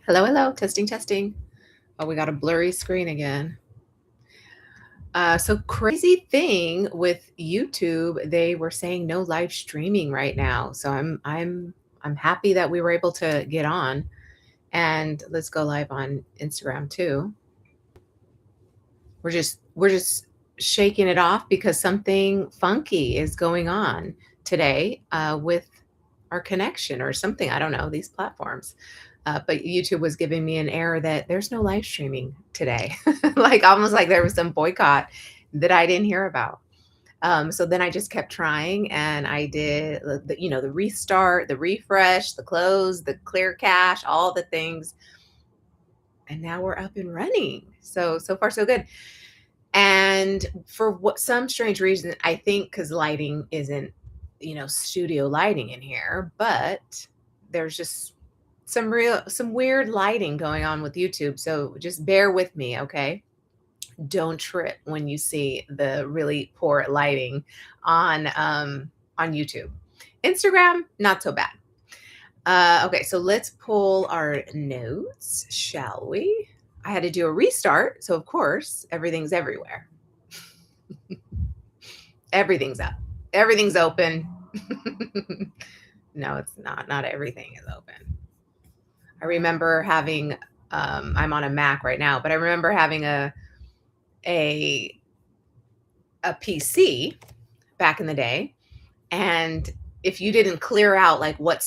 Hello, hello. Testing, testing. Oh, we got a blurry screen again. So crazy thing with YouTube, they were saying no live streaming right now. So I'm happy that we were able to get on, and let's go live on Instagram too. We're just shaking it off because something funky is going on today with our connection or something. I don't know these platforms. But YouTube was giving me an error that there's no live streaming today, like almost like there was some boycott that I didn't hear about. So then I just kept trying, and I did the restart, the refresh, the close, the clear cache, all the things, and now we're up and running. So far so good. And for what some strange reason, I think because lighting isn't, studio lighting in here, but there's just some weird lighting going on with YouTube. So just bear with me, okay? Don't trip when you see the really poor lighting on YouTube. Instagram, not so bad. Okay, so let's pull our notes, shall we? I had to do a restart, so of course, everything's everywhere. Everything's up. Everything's open. No, it's not. Not everything is open. I remember having I'm on a Mac right now, but I remember having a a PC back in the day, and if you didn't clear out like what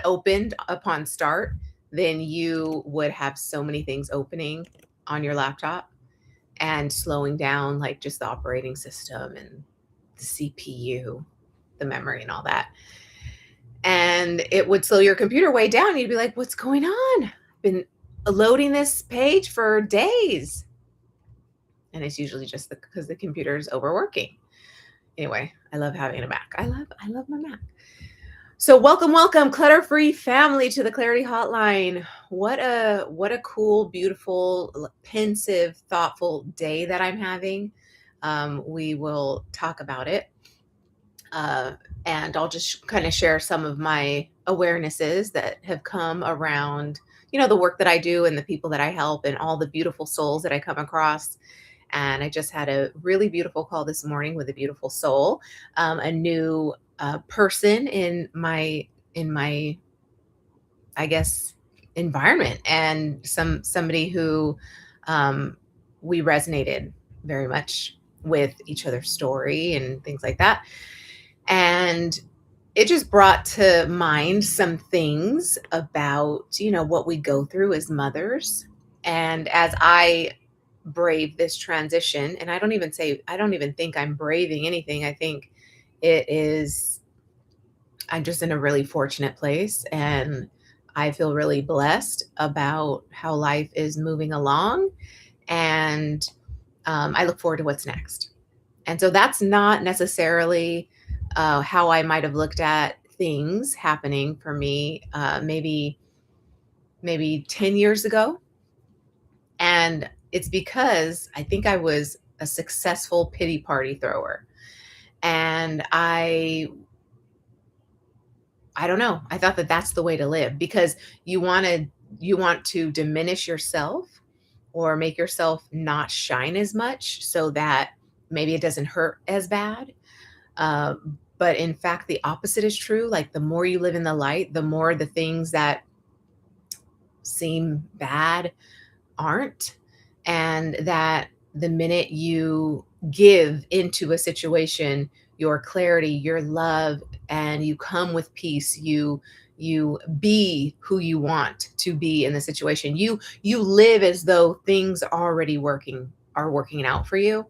opened upon start, then you would have so many things opening on your laptop and slowing down like just the operating system and the CPU, the memory and all that. And it would slow your computer way down. You'd be like, "What's going on? I've been loading this page for days." And it's usually just because the computer is overworking. Anyway, I love having a Mac. I love my Mac. So welcome, clutter-free family to the Clarity Hotline. What a cool, beautiful, pensive, thoughtful day that I'm having. We will talk about it. Uh, and I'll just kind of share some of my awarenesses that have come around, the work that I do and the people that I help and all the beautiful souls that I come across. And I just had a really beautiful call this morning with a beautiful soul, a new person in my I guess environment, and somebody who we resonated very much with each other's story and things like that. And it just brought to mind some things about, what we go through as mothers. And as I brave this transition, and I don't even think I'm braving anything. I think it is, I'm just in a really fortunate place, and I feel really blessed about how life is moving along. And I look forward to what's next. And so that's not necessarily how I might have looked at things happening for me maybe 10 years ago. And it's because I think I was a successful pity party thrower. And I don't know. I thought that that's the way to live because you want to diminish yourself or make yourself not shine as much so that maybe it doesn't hurt as bad. But in fact, the opposite is true. Like the more you live in the light, the more the things that seem bad aren't. And that the minute you give into a situation your clarity, your love, and you come with peace, you be who you want to be in the situation. You live as though things are working out for you,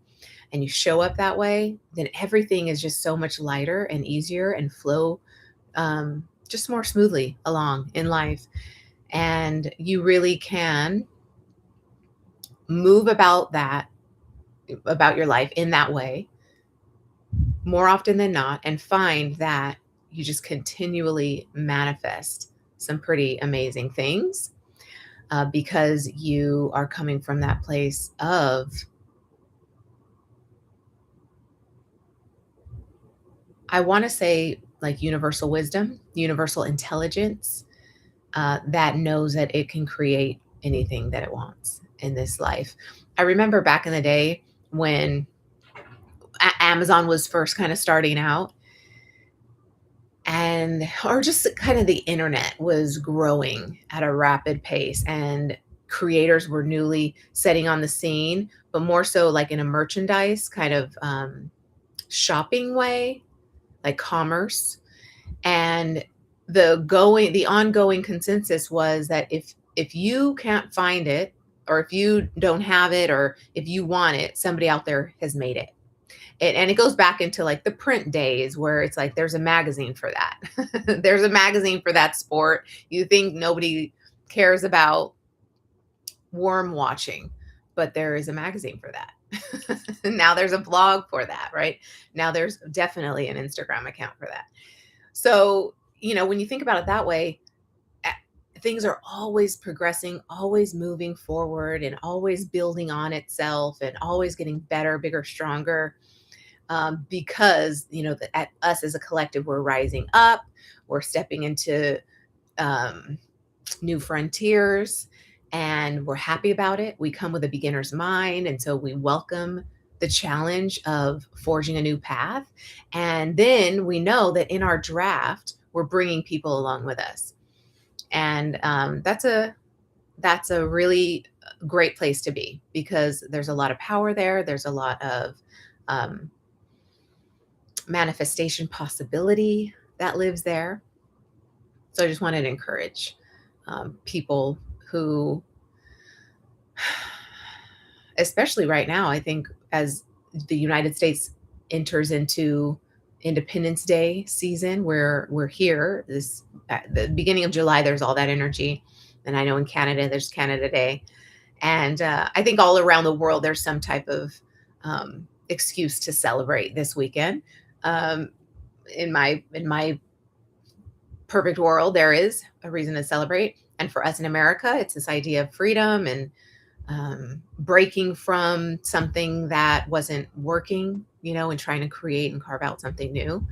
and you show up that way, then everything is just so much lighter and easier and flow just more smoothly along in life. And you really can move about your life in that way more often than not, and find that you just continually manifest some pretty amazing things because you are coming from that place of, I want to say, like universal wisdom, universal intelligence, that knows that it can create anything that it wants in this life. I remember back in the day when Amazon was first kind of starting out, and or just kind of the internet was growing at a rapid pace, and creators were newly setting on the scene, but more so like in a merchandise kind of shopping way, like commerce. And the ongoing consensus was that if you can't find it, or if you don't have it, or if you want it, somebody out there has made it. And it goes back into like the print days where it's like there's a magazine for that. There's a magazine for that sport. You think nobody cares about worm watching, but there is a magazine for that. Now there's a blog for that, right? Now there's definitely an Instagram account for that. So, when you think about it that way, things are always progressing, always moving forward, and always building on itself, and always getting better, bigger, stronger. Because, at us as a collective, we're rising up, we're stepping into new frontiers, and we're happy about it. We come with a beginner's mind, and so we welcome the challenge of forging a new path. And then we know that in our draft, we're bringing people along with us. And that's a really great place to be, because there's a lot of power there. There's a lot of manifestation possibility that lives there. So I just wanted to encourage people who, especially right now, I think as the United States enters into Independence Day season, where we're here, this at the beginning of July, there's all that energy. And I know in Canada, there's Canada Day. And I think all around the world, there's some type of excuse to celebrate this weekend. In my perfect world, there is a reason to celebrate. And for us in America, it's this idea of freedom and breaking from something that wasn't working, and trying to create and carve out something new.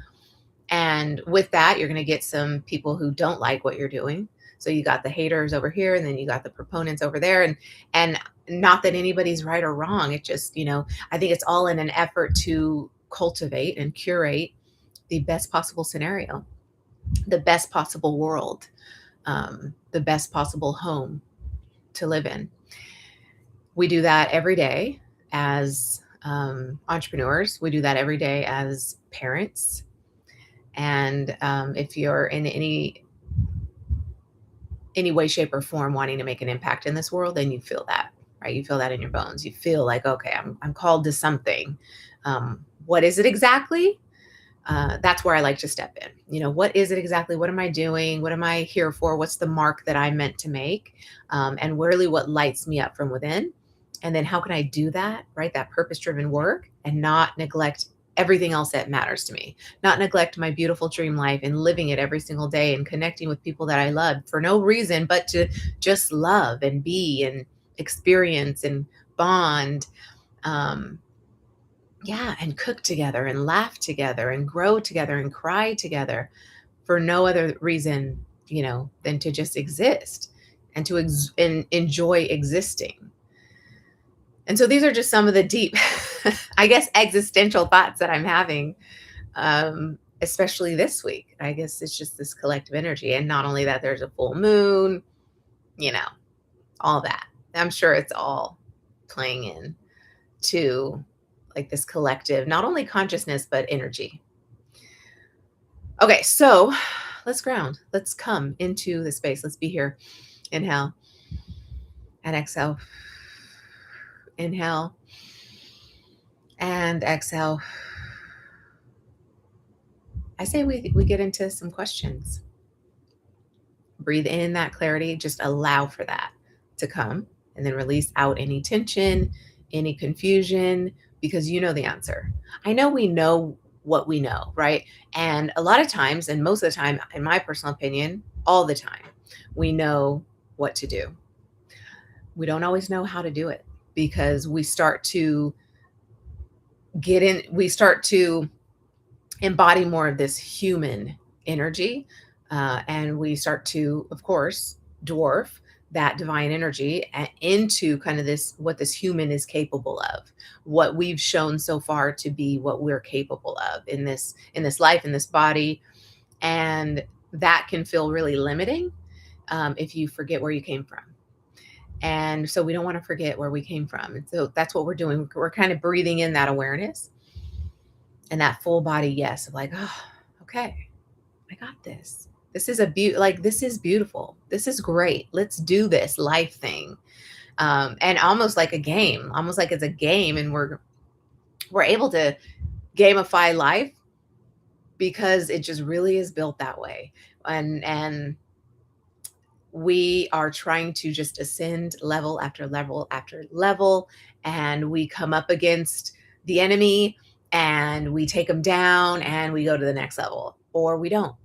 And with that, you're going to get some people who don't like what you're doing. So you got the haters over here, and then you got the proponents over there. And not that anybody's right or wrong. It just, I think it's all in an effort to cultivate and curate the best possible scenario, the best possible world, the best possible home to live in. We do that every day as entrepreneurs. We do that every day as parents. And if you're in any way, shape, or form wanting to make an impact in this world, then you feel that, right? You feel that in your bones. You feel like, okay, I'm called to something. What is it exactly? That's where I like to step in. What is it exactly? What am I doing? What am I here for? What's the mark that I'm meant to make? And really what lights me up from within? And then how can I do that, right? That purpose-driven work, and not neglect everything else that matters to me, not neglect my beautiful dream life and living it every single day and connecting with people that I love for no reason, but to just love and be and experience and bond. And cook together and laugh together and grow together and cry together for no other reason, than to just exist and to enjoy existing. And so these are just some of the deep, I guess, existential thoughts that I'm having, especially this week. I guess it's just this collective energy. And not only that, there's a full moon, all that. I'm sure it's all playing in to like this collective, not only consciousness, but energy. Okay, so let's ground. Let's come into the space. Let's be here. Inhale and exhale. Inhale and exhale. I say we get into some questions. Breathe in that clarity. Just allow for that to come, and then release out any tension, any confusion, because you know the answer. I know we know what we know, right? And a lot of times, and most of the time, in my personal opinion, all the time, we know what to do. We don't always know how to do it, because we start to embody more of this human energy, And we start to, of course, dwarf that divine energy into kind of this, what this human is capable of, what we've shown so far to be what we're capable of in this life, in this body. And that can feel really limiting, if you forget where you came from. And so we don't want to forget where we came from. And so that's what we're doing. We're kind of breathing in that awareness and that full body yes of like, oh, okay, I got this. This is like, this is beautiful. This is great. Let's do this life thing. And almost like a game, almost like it's a game, and we're able to gamify life because it just really is built that way. And we are trying to just ascend level after level after level, and we come up against the enemy and we take them down and we go to the next level, or we don't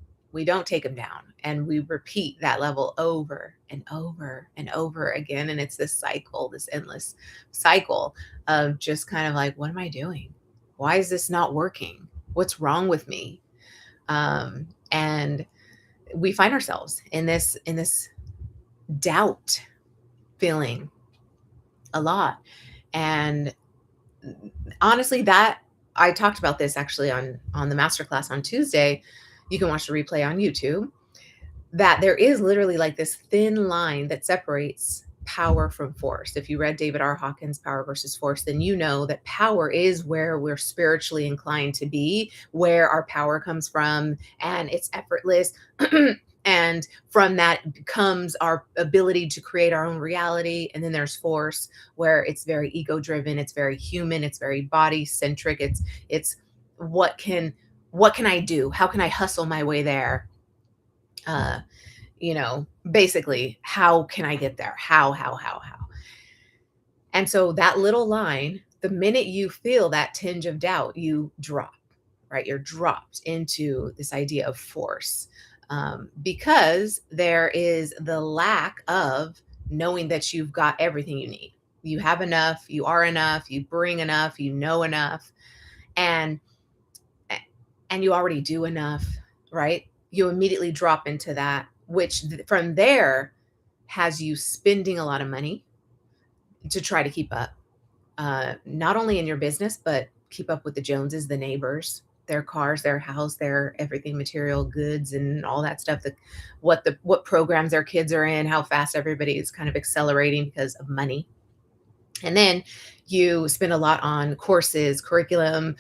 take them down, and we repeat that level over and over and over again. And it's this cycle, this endless cycle of just kind of like, what am I doing? Why is this not working? What's wrong with me? And we find ourselves in this doubt feeling a lot. And honestly, that I talked about this actually on the masterclass on Tuesday. You can watch the replay on YouTube. That there is literally like this thin line that separates power from force. If you read David R. Hawkins' Power versus Force, then you know that power is where we're spiritually inclined to be, where our power comes from, and it's effortless. And from that comes our ability to create our own reality. And then there's force, where it's very ego driven, it's very human, it's very body centric. It's what can I do? How can I hustle my way there? Basically, how can I get there? How? And so that little line, the minute you feel that tinge of doubt, you drop, right? You're dropped into this idea of force, because there is the lack of knowing that you've got everything you need. You have enough, you are enough, you bring enough, you know enough, and you already do enough, right? You immediately drop into that, which from there has you spending a lot of money to try to keep up, not only in your business, but keep up with the Joneses, the neighbors, their cars, their house, their everything, material goods, and all that stuff. What programs their kids are in, how fast everybody is kind of accelerating because of money. And then you spend a lot on courses, curriculum,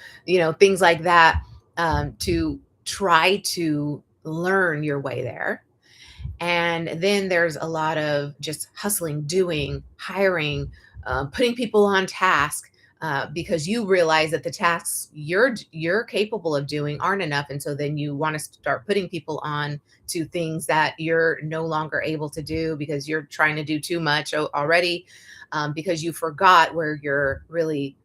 things like that, to try to learn your way there. And then there's a lot of just hustling, doing, hiring, putting people on task, because you realize that the tasks you're capable of doing aren't enough. And so then you want to start putting people on to things that you're no longer able to do because you're trying to do too much already, because you forgot where you're really,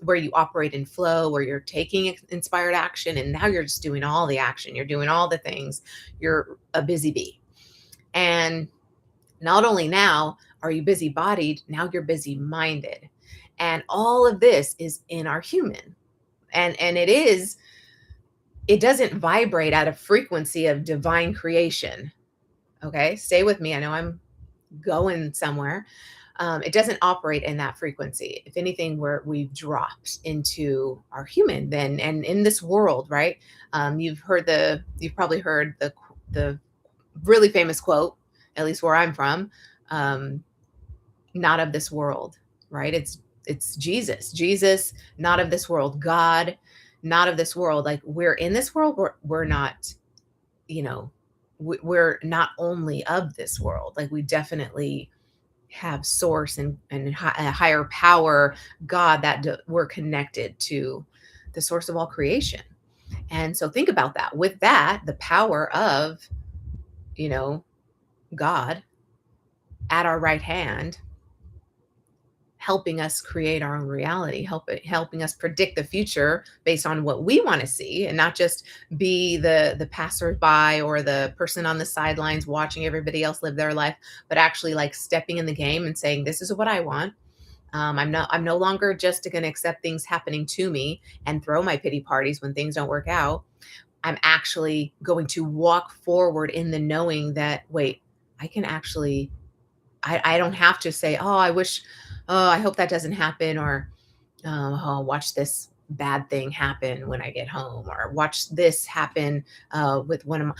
where you operate in flow, where you're taking inspired action, and now you're just doing all the action, you're doing all the things, you're a busy bee. And not only now are you busy bodied, now you're busy minded. And all of this is in our human. And it doesn't vibrate at a frequency of divine creation. Okay, stay with me. I know I'm going somewhere. It doesn't operate in that frequency. If anything, we've dropped into our human then, and in this world, right? You've probably heard the really famous quote, at least where I'm from, not of this world, right? It's Jesus, not of this world, God, not of this world. Like, we're in this world, we're not, we're not only of this world. Like, we definitely have source and a higher power, God, that we're connected to the source of all creation. And so think about that. With that, the power of, God at our right hand, helping us create our own reality, helping us predict the future based on what we want to see, and not just be the passerby or the person on the sidelines watching everybody else live their life, but actually like stepping in the game and saying, this is what I want. I'm no longer just going to accept things happening to me and throw my pity parties when things don't work out, I'm actually going to walk forward in the knowing that, wait, I can actually, I don't have to say, oh, I wish, oh, I hope that doesn't happen, or oh, watch this bad thing happen when I get home, or watch this happen with one of my,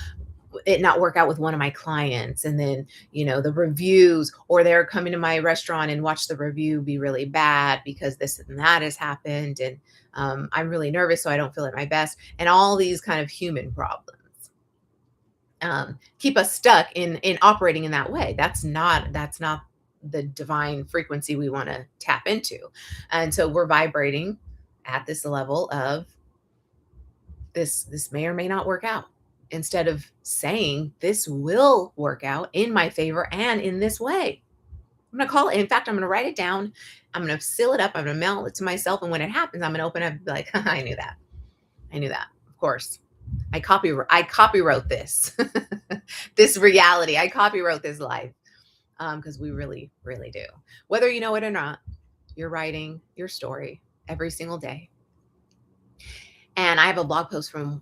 it not work out with one of my clients. And then, the reviews, or they're coming to my restaurant and watch the review be really bad because this and that has happened. And I'm really nervous, so I don't feel at my best. And all these kind of human problems keep us stuck in operating in that way. That's not the divine frequency we want to tap into. And so we're vibrating at this level of, this may or may not work out, instead of saying this will work out in my favor and in this way. I'm going to call it. In fact, I'm going to write it down. I'm going to seal it up. I'm going to mail it to myself. And when it happens, I'm going to open it up and be like, I knew that. I knew that. Of course. I copywrote this, this reality. I copywrote this life. Because we really, really do. Whether you know it or not, you're writing your story every single day. And I have a blog post from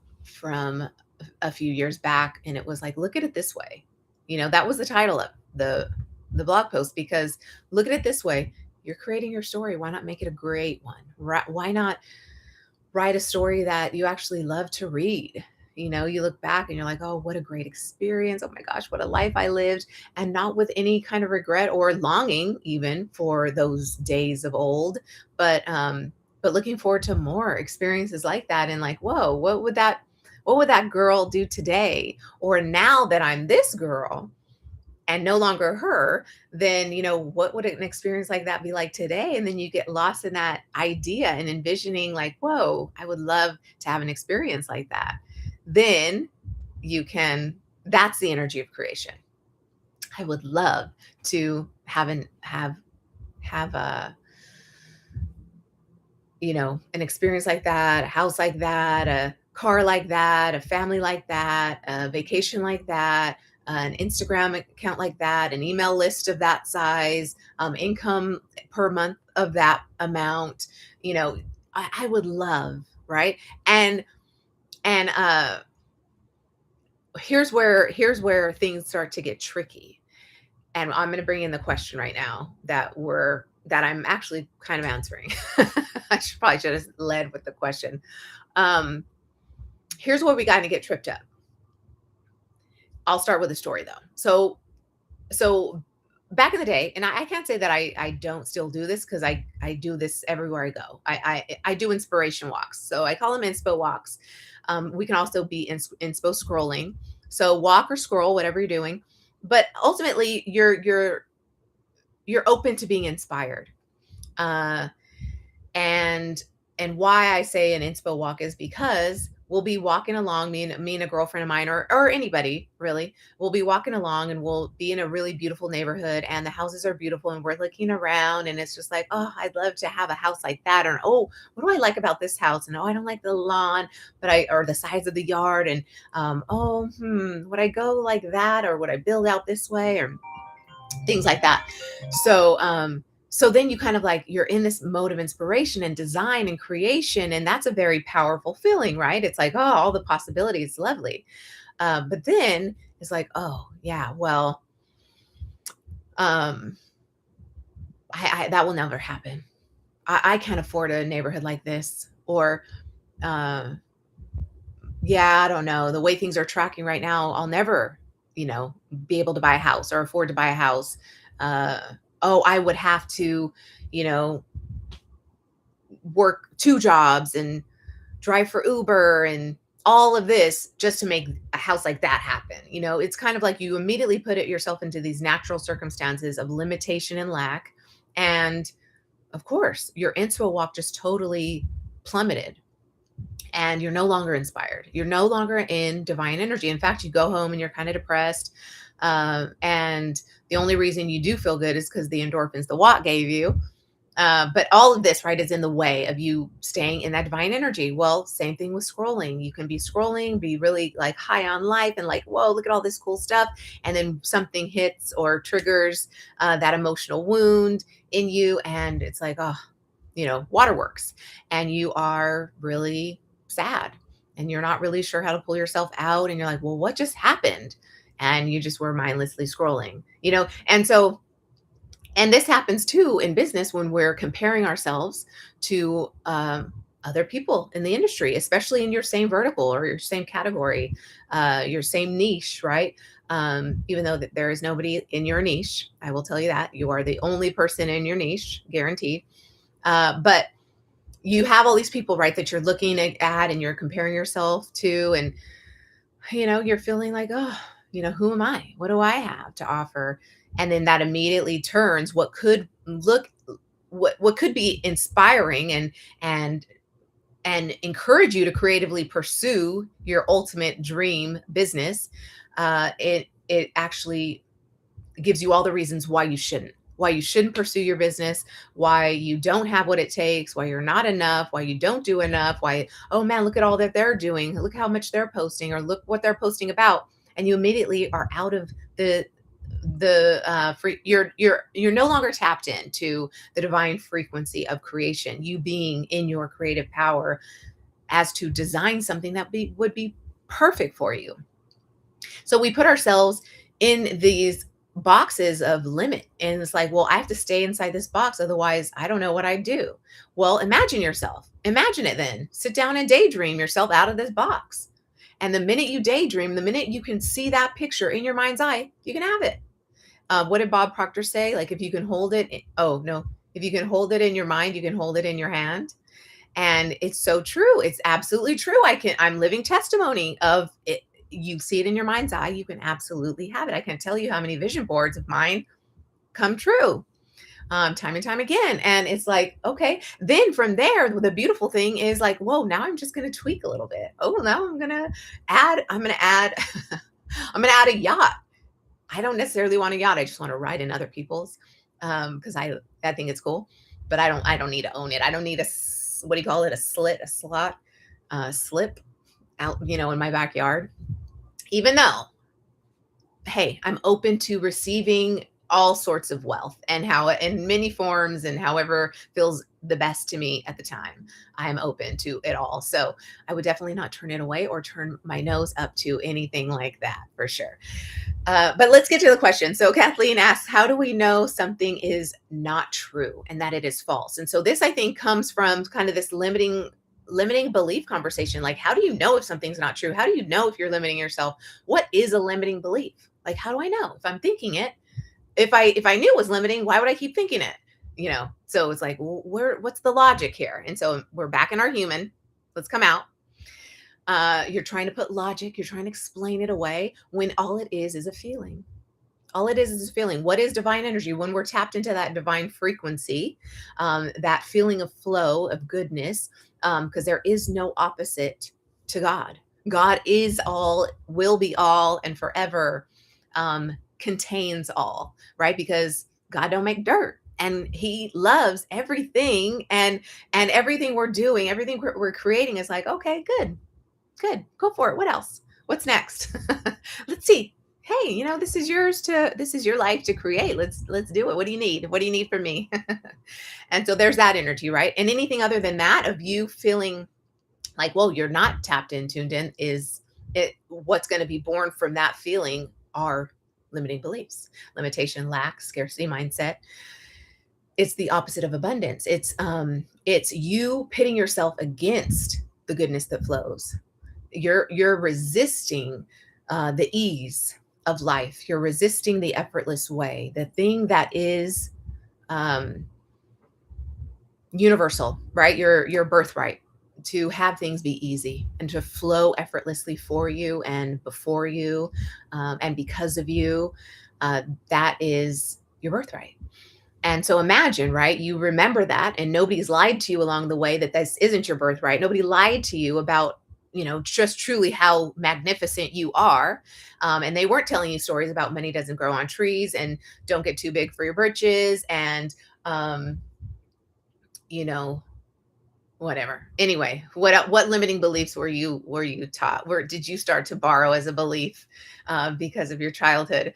a few years back, and it was like, look at it this way. That was the title of the blog post, because look at it this way. You're creating your story. Why not make it a great one? Why not write a story that you actually love to read? You look back and you're like, oh, what a great experience. Oh my gosh, what a life I lived. And not with any kind of regret or longing even for those days of old, but looking forward to more experiences like that. And like, whoa, what would that girl do today? Or now that I'm this girl and no longer her, then, what would an experience like that be like today? And then you get lost in that idea and envisioning like, whoa, I would love to have an experience like that. Then that's the energy of creation. I would love to have a, an experience like that, a house like that, a car like that, a family like that, a vacation like that, an Instagram account like that, an email list of that size, income per month of that amount. I would love, right? And here's where things start to get tricky. And I'm going to bring in the question right now that I'm actually kind of answering. I should have led with the question. Here's where we got to get tripped up. I'll start with a story though. So back in the day, and I can't say that I don't still do this, because I do this everywhere I go. I do inspiration walks. So I call them inspo walks. We can also be inspo scrolling. So walk or scroll, whatever you're doing. But ultimately, you're open to being inspired. And why I say an inspo walk is because we'll be walking along, me and a girlfriend of mine, or anybody really, will be walking along, and we'll be in a really beautiful neighborhood, and the houses are beautiful, and we're looking around, and it's just like, oh, I'd love to have a house like that. Or, oh, what do I like about this house? And, oh, I don't like the lawn, or the size of the yard. And, would I go like that, or would I build out this way, or things like that. So then you kind of like, you're in this mode of inspiration and design and creation. And that's a very powerful feeling, right? It's like, oh, all the possibilities, lovely. But then it's like, oh yeah, well, I that will never happen. I can't afford a neighborhood like this. Or, yeah, I don't know. The way things are tracking right now, I'll never, be able to buy a house or afford to buy a house. Oh, I would have to, work 2 jobs and drive for Uber and all of this just to make a house like that happen. It's kind of like you immediately put yourself into these natural circumstances of limitation and lack. And of course, your inspo walk just totally plummeted. And you're no longer inspired. You're no longer in divine energy. In fact, you go home and you're kind of depressed. And the only reason you do feel good is because the endorphins the walk gave you. But all of this, right, is in the way of you staying in that divine energy. Well, same thing with scrolling. You can be scrolling, be really like high on life and like, whoa, look at all this cool stuff. And then something hits or triggers that emotional wound in you. And it's like, oh, waterworks. And you are really sad and you're not really sure how to pull yourself out. And you're like, well, what just happened? And you just were mindlessly scrolling, And so, and this happens too in business when we're comparing ourselves to other people in the industry, especially in your same vertical or your same category, your same niche, right? Even though that there is nobody in your niche, I will tell you that you are the only person in your niche, guaranteed. But you have all these people, right, that you're looking at and you're comparing yourself to, and you're feeling like, oh, who am I? What do I have to offer? And then that immediately turns what could be inspiring and and encourage you to creatively pursue your ultimate dream business. It actually gives you all the reasons why you shouldn't pursue your business, why you don't have what it takes, why you're not enough, why you don't do enough, why, oh man, look at all that they're doing, look how much they're posting, or look what they're posting about. And you immediately are out of the free, you're no longer tapped into the divine frequency of creation, you being in your creative power as to design something that would be perfect for you. So we put ourselves in these boxes of limit, and it's like, well, I have to stay inside this box, otherwise I don't know what I do. Well, imagine it, then sit down and daydream yourself out of this box. And the minute you daydream, the minute you can see that picture in your mind's eye, you can have it. What did Bob Proctor say? Like, if you can hold it, oh no, if you can hold it in your mind, you can hold it in your hand. And it's so true. It's absolutely true. I'm living testimony of it. You see it in your mind's eye, you can absolutely have it. I can't tell you how many vision boards of mine come true, time and time again. And it's like, okay, then from there, the beautiful thing is like, whoa, now I'm just going to tweak a little bit. Oh, now I'm going to add, I'm going to add a yacht. I don't necessarily want a yacht. I just want to ride in other people's, because I think it's cool, but I don't need to own it. I don't need what do you call it? Slip out, in my backyard. Even though, hey, I'm open to receiving all sorts of wealth and how in many forms and however feels the best to me at the time. I'm open to it all. So I would definitely not turn it away or turn my nose up to anything like that, for sure. But let's get to the question. So Kathleen asks, how do we know something is not true and that it is false? And so this, I think, comes from kind of this limiting belief conversation. Like, how do you know if something's not true? How do you know if you're limiting yourself? What is a limiting belief? Like, how do I know if I'm thinking it? If I knew it was limiting, why would I keep thinking it? So it's like, well, what's the logic here? And so we're back in our human. Let's come out. You're trying to put logic, you're trying to explain it away when all it is a feeling. All it is a feeling. What is divine energy? When we're tapped into that divine frequency, that feeling of flow, of goodness, because there is no opposite to God. God is all, will be all, and forever contains all, right? Because God don't make dirt, and he loves everything, and everything we're doing, everything we're creating is like, okay, good, go for it. What else? What's next? Let's see. Hey, this is your life to create. Let's do it. What do you need? What do you need from me? And so there's that energy, right? And anything other than that, of you feeling like, well, you're not tapped in, tuned in, is it what's going to be born from that feeling are limiting beliefs, limitation, lack, scarcity mindset. It's the opposite of abundance. It's you pitting yourself against the goodness that flows. You're resisting the ease of life. You're resisting the effortless way, the thing that is universal, right? Your birthright, to have things be easy and to flow effortlessly for you and before you, and because of you. That is your birthright. And so imagine, right? You remember that, and nobody's lied to you along the way that this isn't your birthright. Nobody lied to you about, just truly how magnificent you are. And they weren't telling you stories about money doesn't grow on trees and don't get too big for your britches and, whatever. Anyway, what limiting beliefs were you taught? Where did you start to borrow as a belief because of your childhood?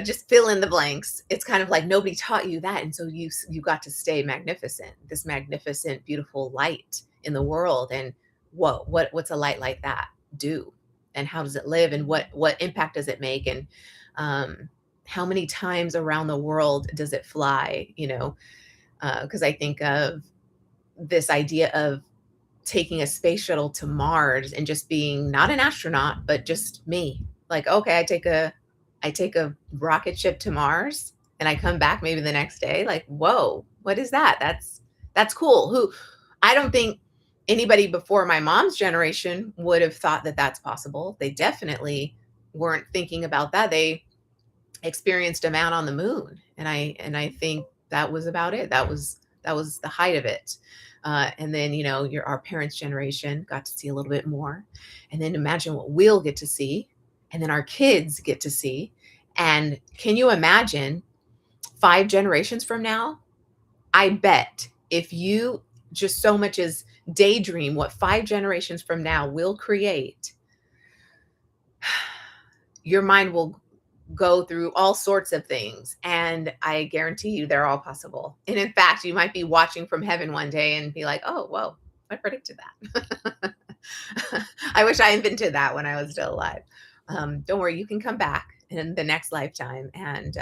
Just fill in the blanks. It's kind of like nobody taught you that, and so you got to stay magnificent, this magnificent, beautiful light in the world. And whoa, what's a light like that do? And how does it live? And what impact does it make? And um, how many times around the world does it fly? Because I think of this idea of taking a space shuttle to Mars and just being not an astronaut, but just me. Like, okay, I take a rocket ship to Mars and I come back maybe the next day. Like, whoa, what is that? That's cool. Who I don't think anybody before my mom's generation would have thought that that's possible. They definitely weren't thinking about that. They experienced a man on the moon, and I think that was about it. That was the height of it. And then your our parents' generation got to see a little bit more, and then imagine what we'll get to see, and then our kids get to see. And can you imagine 5 generations from now? I bet if you just so much as daydream what 5 generations from now will create, your mind will go through all sorts of things. And I guarantee you they're all possible. And in fact, you might be watching from heaven one day and be like, oh, whoa, I predicted that. I wish I invented that when I was still alive. Don't worry, you can come back in the next lifetime and,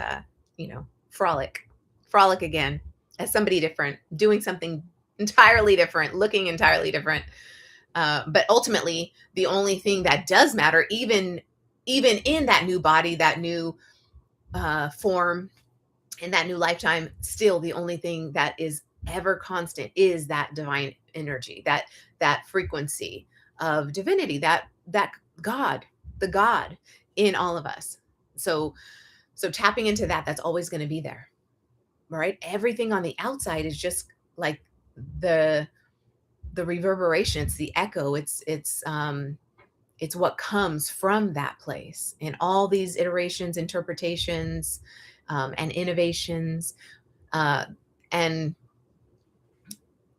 frolic again as somebody different, doing something entirely different, looking entirely different. But ultimately, the only thing that does matter, even in that new body, that new form, in that new lifetime, still the only thing that is ever constant is that divine energy, that frequency of divinity, that God, the God in all of us. So tapping into that's always going to be there, right? Everything on the outside is just like the reverberation, it's the echo, it's what comes from that place, and all these iterations, interpretations, and innovations, uh, and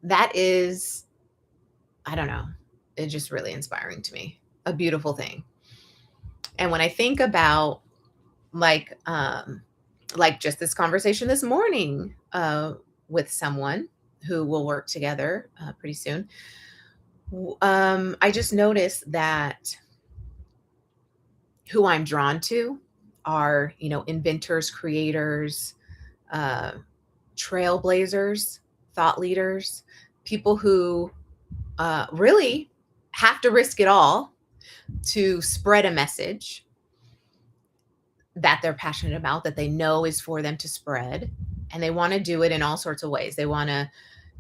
that is, I don't know, it's just really inspiring to me, a beautiful thing. And when I think about like just this conversation this morning with someone who will work together pretty soon, I just noticed that who I'm drawn to are, inventors, creators, uh, trailblazers, thought leaders, people who really have to risk it all to spread a message that they're passionate about, that they know is for them to spread. And they want to do it in all sorts of ways. They want to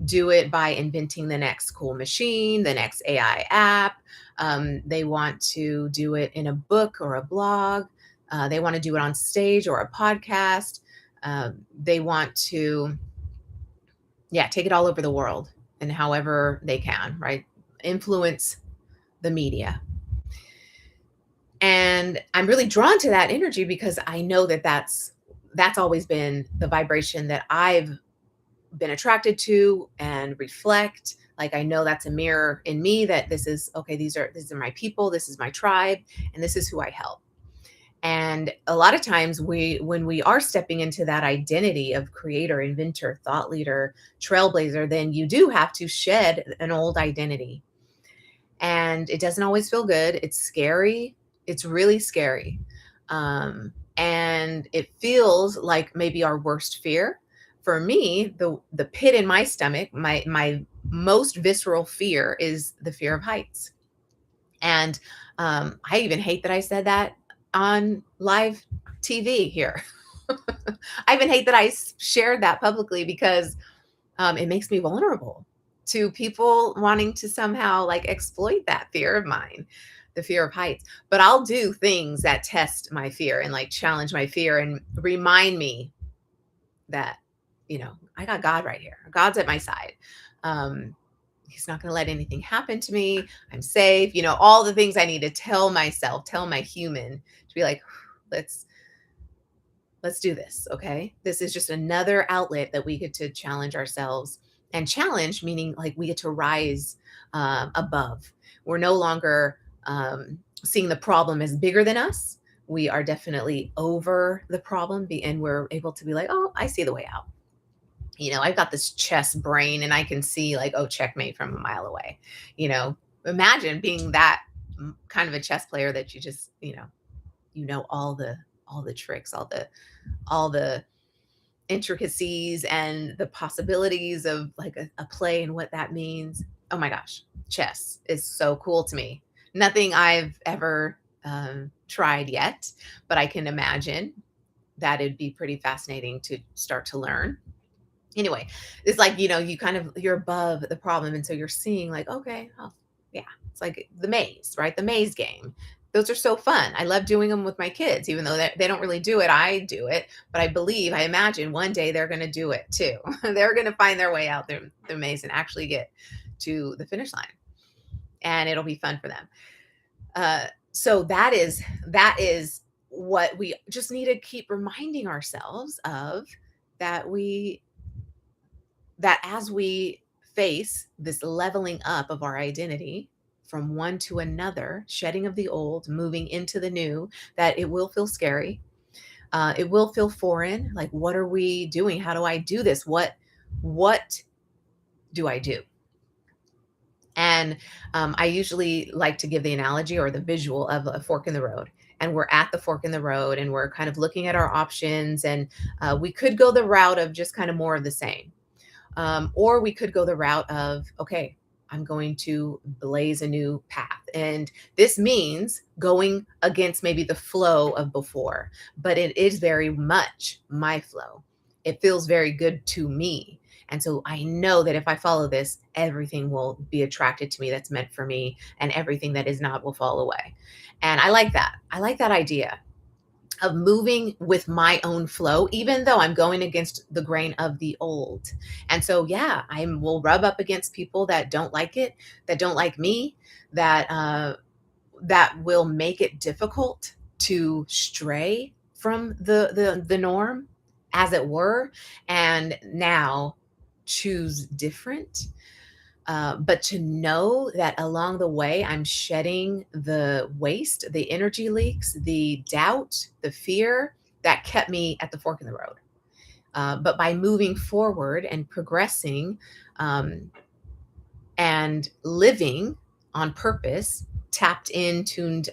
do it by inventing the next cool machine, the next AI app. They want to do it in a book or a blog. They want to do it on stage or a podcast. They want to, take it all over the world and however they can, right? Influence the media. And I'm really drawn to that energy because I know that's always been the vibration that I've been attracted to and reflect. Like, I know that's a mirror in me, that this is okay, these are my people, this is my tribe, and this is who I help. And a lot of times when we are stepping into that identity of creator, inventor, thought leader, trailblazer, then you do have to shed an old identity. And it doesn't always feel good. It's scary. It's really scary. And it feels like maybe our worst fear. For me, the pit in my stomach, my most visceral fear is the fear of heights. And I even hate that I said that on live TV here. I even hate that I shared that publicly because it makes me vulnerable to people wanting to somehow like exploit that fear of mine, the fear of heights. But I'll do things that test my fear and like challenge my fear and remind me that, I got God right here. God's at my side. He's not going to let anything happen to me. I'm safe. All the things I need to tell myself, tell my human to be like, let's do this. Okay. This is just another outlet that we get to challenge ourselves, and challenge meaning like we get to rise above. We're no longer seeing the problem as bigger than us. We are definitely over the problem, and we're able to be like, oh, I see the way out. I've got this chess brain and I can see like, oh, checkmate from a mile away. Imagine being that kind of a chess player that you just, all the tricks, all the intricacies and the possibilities of like a play and what that means. Oh my gosh, chess is so cool to me. Nothing I've ever tried yet, but I can imagine that it'd be pretty fascinating to start to learn. Anyway, it's like, you're above the problem. And so you're seeing like, okay, oh, yeah, it's like the maze, right? The maze game. Those are so fun. I love doing them with my kids, even though they don't really do it. I do it, but I imagine one day they're going to do it too. They're going to find their way out the maze and actually get to the finish line. And it'll be fun for them. So that is what we just need to keep reminding ourselves of, that as we face this leveling up of our identity from one to another, shedding of the old, moving into the new, that it will feel scary. It will feel foreign. Like, what are we doing? How do I do this? What do I do? And I usually like to give the analogy or the visual of a fork in the road. And we're at the fork in the road and we're kind of looking at our options. And we could go the route of just kind of more of the same. Or we could go the route of, okay, I'm going to blaze a new path. And this means going against maybe the flow of before, but it is very much my flow. It feels very good to me. And so I know that if I follow this, everything will be attracted to me that's meant for me, and everything that is not will fall away. And I like that. I like that idea of moving with my own flow, even though I'm going against the grain of the old. And so, yeah, I will rub up against people that don't like it, that don't like me, that will make it difficult to stray from the norm, as it were, and now choose different. But to know that along the way, I'm shedding the waste, the energy leaks, the doubt, the fear that kept me at the fork in the road. But by moving forward and progressing, and living on purpose, tapped in, tuned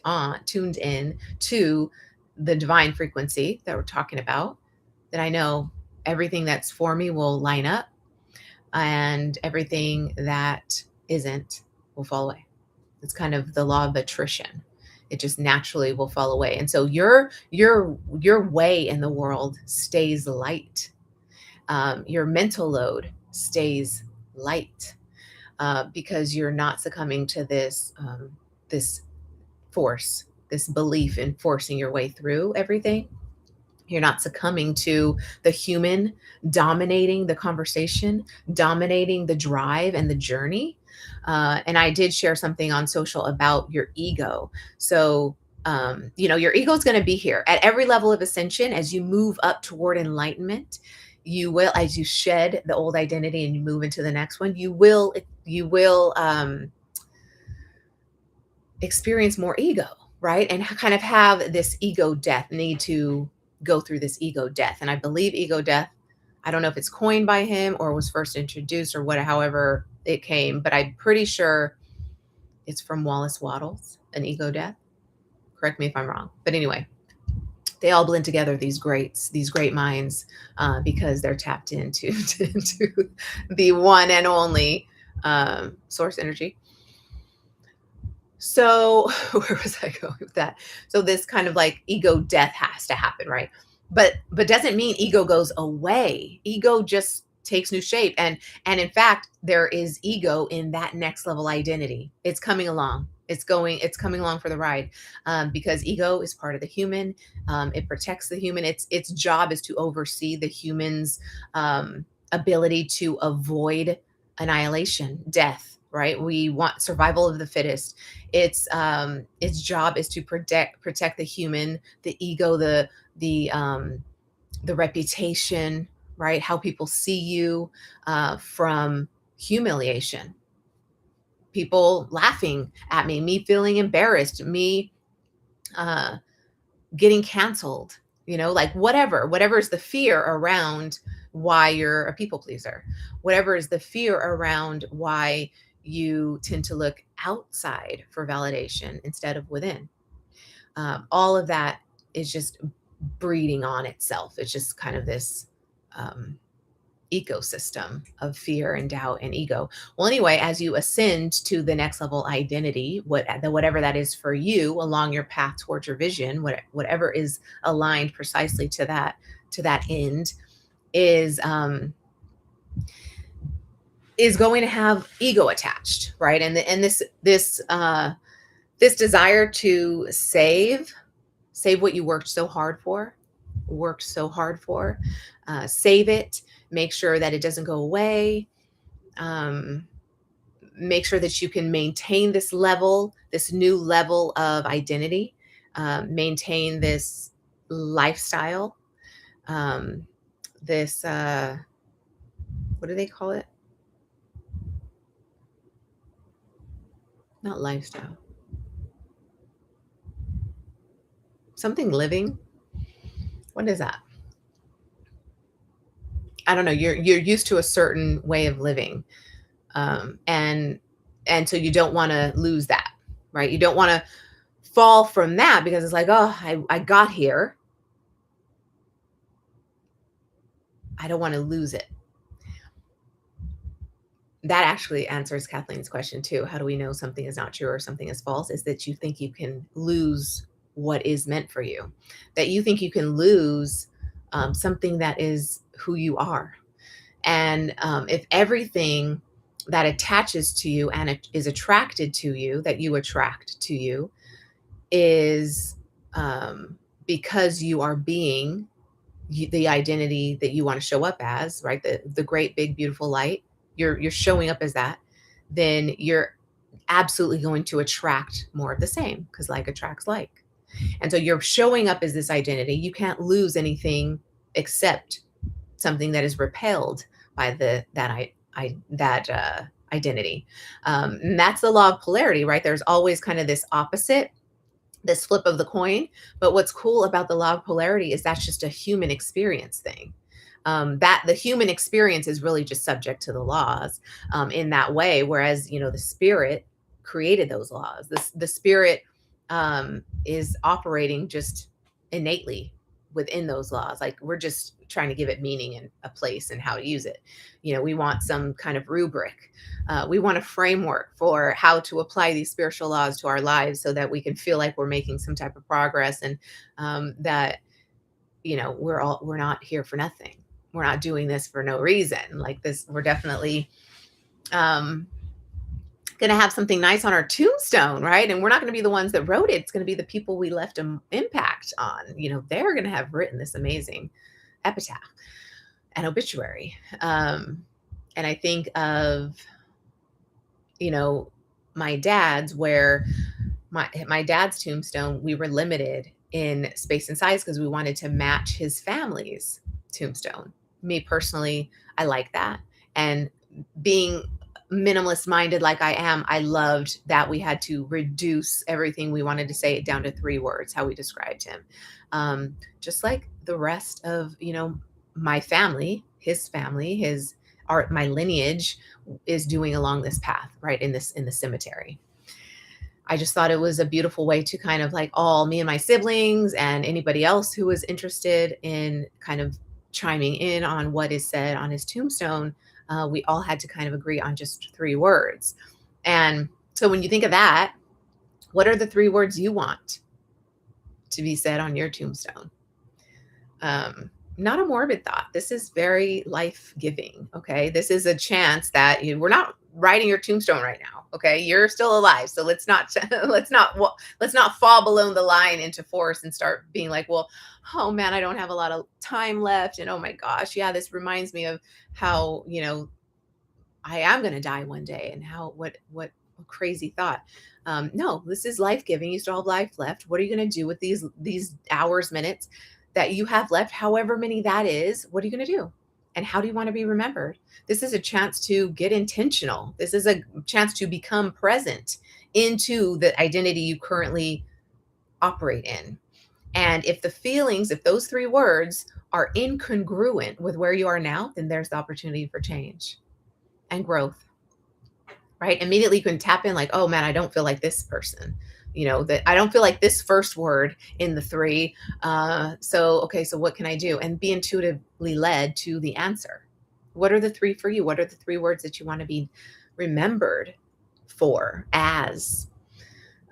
in to the divine frequency that we're talking about, that I know everything that's for me will line up, and everything that isn't will fall away. It's kind of the law of attrition. It just naturally will fall away. And so your way in the world stays light. Your mental load stays light, because you're not succumbing to this force, this belief in forcing your way through everything. You're not succumbing to the human dominating the conversation, dominating the drive and the journey. And I did share something on social about your ego. So, your ego is going to be here at every level of ascension. As you move up toward enlightenment, you will, as you shed the old identity and you move into the next one, you will experience more ego, right? And kind of have this ego death, need to go through this ego death. And I believe ego death, I don't know if it's coined by him or was first introduced or however it came, but I'm pretty sure it's from Wallace Wattles, an ego death. Correct me if I'm wrong. But anyway, they all blend together, these great minds, because they're tapped into to the one and only source energy. So where was I going with that? So this kind of like ego death has to happen, right? But doesn't mean ego goes away. Ego just takes new shape. And in fact, there is ego in that next level identity. It's coming along. It's coming along for the ride, because ego is part of the human. It protects the human. Its job is to oversee the human's ability to avoid annihilation, death. Right? We want survival of the fittest. Its job is to protect the human, the ego, the reputation, right? How people see you, from humiliation, people laughing at me feeling embarrassed, me getting canceled, like whatever is the fear around why you're a people pleaser, whatever is the fear around why you tend to look outside for validation instead of within. All of that is just breeding on itself. It's just kind of this um, ecosystem of fear and doubt and ego. Well, anyway, as you ascend to the next level identity, whatever that is for you along your path towards your vision, whatever is aligned precisely to that end, is going to have ego attached, right? And this desire to save what you worked so hard for, save it, make sure that it doesn't go away, um, make sure that you can maintain this new level of identity, maintain this lifestyle, um, this, what do they call it? Not lifestyle, something living. What is that? I don't know. You're used to a certain way of living, and so you don't want to lose that, right? You don't want to fall from that because it's like, oh, I got here. I don't want to lose it. That actually answers Kathleen's question too. How do we know something is not true or something is false? Is that you think you can lose what is meant for you, that you think you can lose something that is who you are. And if everything that attaches to you and it is attracted to you, that you attract to you, is because you are being the identity that you want to show up as, right? The great, big, beautiful light. You're showing up as that, then you're absolutely going to attract more of the same because like attracts like. And so you're showing up as this identity. You can't lose anything except something that is repelled by that identity. And that's the law of polarity, right? There's always kind of this opposite, this flip of the coin. But what's cool about the law of polarity is that's just a human experience thing. That the human experience is really just subject to the laws in that way. Whereas, the spirit created those laws. The spirit is operating just innately within those laws. Like we're just trying to give it meaning and a place and how to use it. We want some kind of rubric. We want a framework for how to apply these spiritual laws to our lives so that we can feel like we're making some type of progress and that, we're not here for nothing. We're not doing this for no reason. Like this, we're definitely going to have something nice on our tombstone, right? And we're not going to be the ones that wrote it. It's going to be the people we left an impact on. They're going to have written this amazing epitaph and obituary. And I think of, my dad's, where my dad's tombstone, we were limited in space and size because we wanted to match his family's tombstone. Me personally, I like that. And being minimalist minded like I am, I loved that we had to reduce everything we wanted to say down to 3 words, how we described him. Just like the rest of, my family, my lineage is doing along this path, right? In the cemetery. I just thought it was a beautiful way to kind of like me and my siblings and anybody else who was interested in kind of chiming in on what is said on his tombstone. We all had to kind of agree on just 3 words. And so when you think of that, what are the 3 words you want to be said on your tombstone? Not a morbid thought. This is very life-giving. Okay. This is a chance that we're not writing your tombstone right now. Okay. You're still alive. So let's not fall below the line into force and start being like, well, oh man, I don't have a lot of time left. And oh my gosh. Yeah. This reminds me of how, I am going to die one day and what a crazy thought. No, this is life-giving. You still have life left. What are you going to do with these hours, minutes that you have left, however many that is? What are you going to do? And how do you want to be remembered? This is a chance to get intentional. This is a chance to become present into the identity you currently operate in. And if those 3 words are incongruent with where you are now, then there's the opportunity for change and growth. right? Immediately you can tap in like, oh man, I don't feel like this person. That I don't feel like this first word in the three. So, okay, so what can I do? And be intuitively led to the answer. What are the three for you? What are the three words that you want to be remembered for as?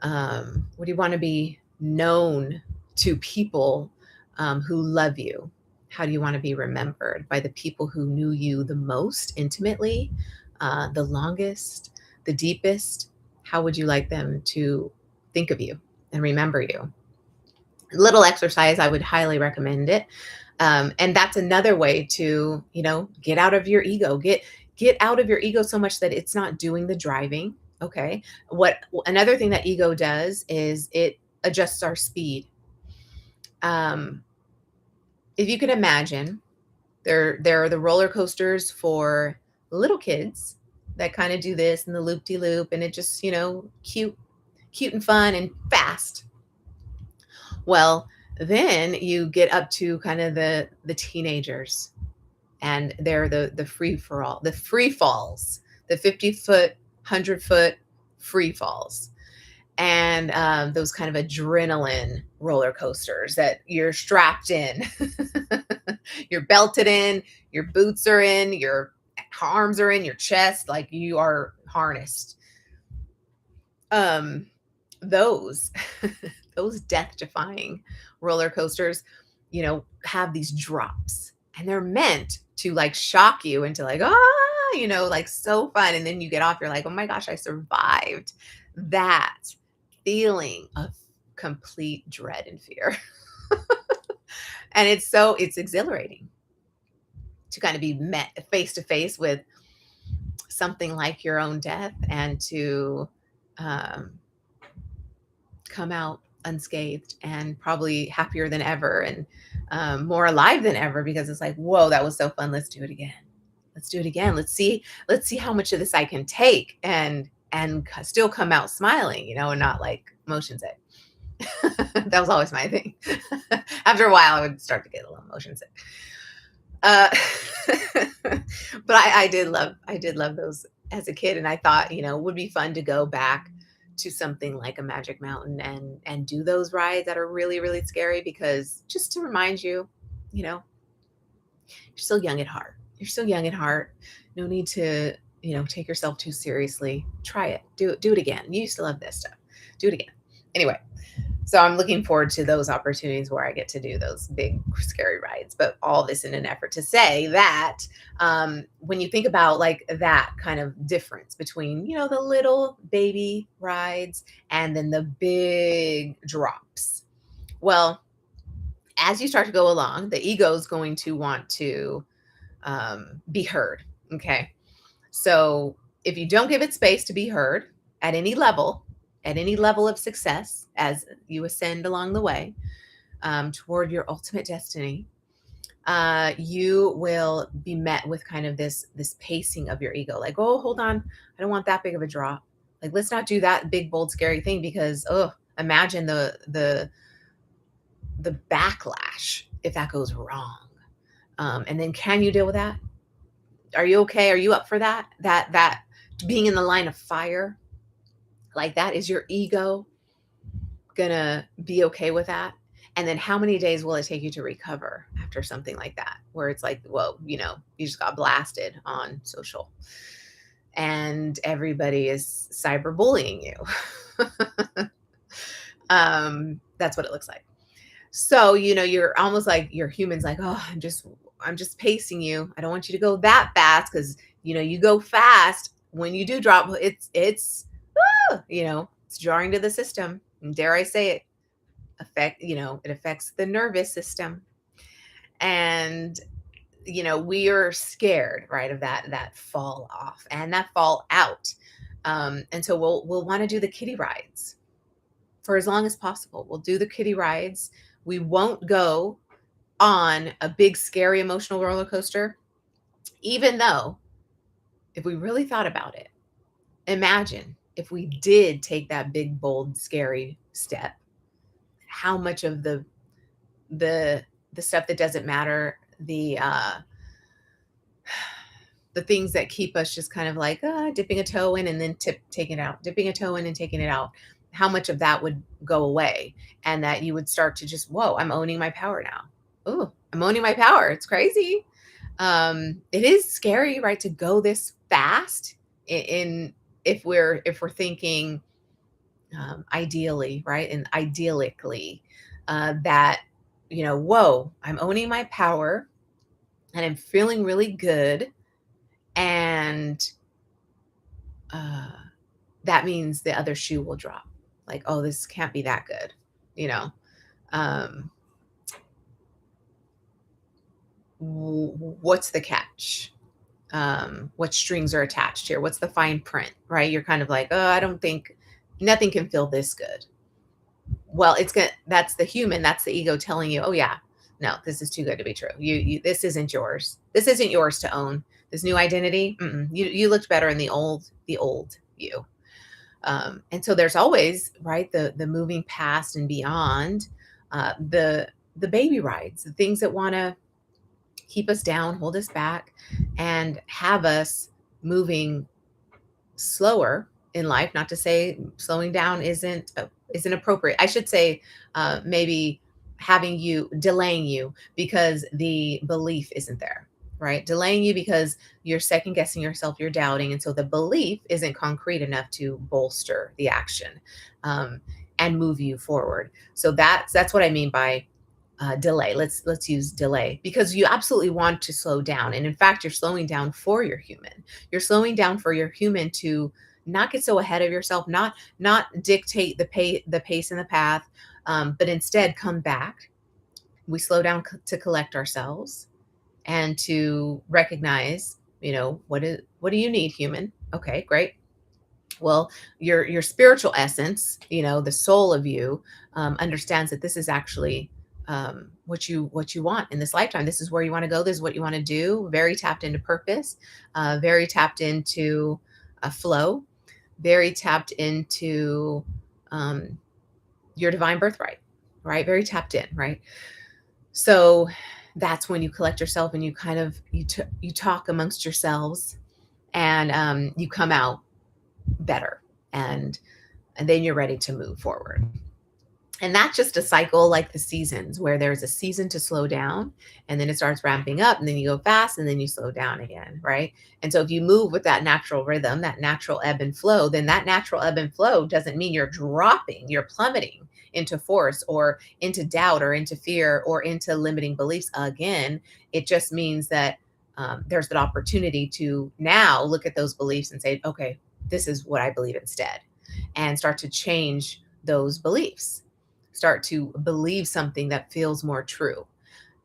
What do you want to be known to people who love you? How do you want to be remembered by the people who knew you the most intimately, the longest, the deepest? How would you like them to think of you and remember you? Little exercise, I would highly recommend it. And that's another way to, get out of your ego. Get out of your ego so much that it's not doing the driving. Okay. What Another thing that ego does is it adjusts our speed. Um, if you can imagine, there are the roller coasters for little kids that kind of do this and the loop de loop, and it just, cute and fun and fast. Well, then you get up to kind of the teenagers, and they're the free for all, the free falls, the 50-foot, 100-foot free falls, and those kind of adrenaline roller coasters that you're strapped in, you're belted in, your boots are in, your arms are in your chest, like you are harnessed. Um, those those death defying roller coasters, have these drops, and they're meant to like shock you into like, like so fun. And then you get off, you're like, oh my gosh, I survived that feeling of complete dread and fear. And it's exhilarating to kind of be met face to face with something like your own death, and to um, come out unscathed and probably happier than ever, and more alive than ever, because it's like, whoa, that was so fun. Let's do it again. Let's do it again. Let's see how much of this I can take, and still come out smiling, and not like motion sick. That was always my thing. After a while, I would start to get a little motion sick. Uh, but I did love those as a kid, and I thought, it would be fun to go back to something like a Magic Mountain, and do those rides that are really, really scary, because just to remind you, you're still young at heart. You're still young at heart. No need to, take yourself too seriously. Try it. Do it again. You used to love this stuff. Do it again. Anyway, so I'm looking forward to those opportunities where I get to do those big, scary rides. But all this in an effort to say that when you think about like that kind of difference between, the little baby rides and then the big drops. Well, as you start to go along, the ego is going to want to be heard. Okay. So if you don't give it space to be heard at any level, of success as you ascend along the way toward your ultimate destiny, you will be met with kind of this pacing of your ego, like, oh, hold on, I don't want that big of a drop. Like, let's not do that big, bold, scary thing, because imagine the backlash if that goes wrong. And then, can you deal with that? Are you okay? Are you up for that? That being in the line of fire like that, is your ego gonna be okay with that? And then how many days will it take you to recover after something like that, where it's like, well, you just got blasted on social and everybody is cyberbullying you? That's what it looks like. So, you're almost like your human's like, oh, I'm just pacing you. I don't want you to go that fast, because, you go fast when you do drop. It's jarring to the system. And dare I say it, it affects the nervous system. And, we are scared, right, of that fall off and that fall out. And so we'll want to do the kiddie rides for as long as possible. We'll do the kiddie rides. We won't go on a big, scary, emotional roller coaster, even though, if we really thought about it, imagine if we did take that big, bold, scary step, how much of the stuff that doesn't matter, the the things that keep us just kind of like dipping a toe in and then taking it out, dipping a toe in and taking it out, how much of that would go away, and that you would start to just, whoa, I'm owning my power now. Oh, I'm owning my power. It's crazy. It is scary, right, to go this fast in if we're thinking ideally, right, and idyllically, that whoa, I'm owning my power and I'm feeling really good, and uh, that means the other shoe will drop. Like, oh, this can't be that good, you know. Um, what's the catch? What strings are attached here? What's the fine print, right? You're kind of like, oh, I don't think nothing can feel this good. Well, that's the human, that's the ego telling you, oh yeah, no, this is too good to be true. This isn't yours. This isn't yours to own. This new identity, you looked better in the old you. And so there's always, right, the moving past and beyond, the baby rides, the things that want to keep us down, hold us back, and have us moving slower in life. Not to say slowing down isn't appropriate. I should say maybe delaying you because the belief isn't there, right? Delaying you because you're second guessing yourself, you're doubting, and so the belief isn't concrete enough to bolster the action um, and move you forward. So that's what I mean by delay. Let's use delay, because you absolutely want to slow down, and in fact, you're slowing down for your human. You're slowing down for your human to not get so ahead of yourself, not dictate the pace and the path, but instead come back. We slow down to collect ourselves and to recognize, what do you need, human? Okay, great. Well, your spiritual essence, the soul of you, understands that this is actually what you want in this lifetime. This is where you want to go. This is what you want to do. Very tapped into purpose, very tapped into a flow, very tapped into um, your divine birthright, right? Very tapped in, right? So that's when you collect yourself and you kind of you talk amongst yourselves, and you come out better, and then you're ready to move forward. And that's just a cycle, like the seasons, where there's a season to slow down, and then it starts ramping up, and then you go fast, and then you slow down again, right? And so if you move with that natural rhythm, that natural ebb and flow, then that natural ebb and flow doesn't mean you're dropping, you're plummeting into force or into doubt or into fear or into limiting beliefs again. It just means that there's that opportunity to now look at those beliefs and say, okay, this is what I believe instead, and start to change those beliefs. Start to believe something that feels more true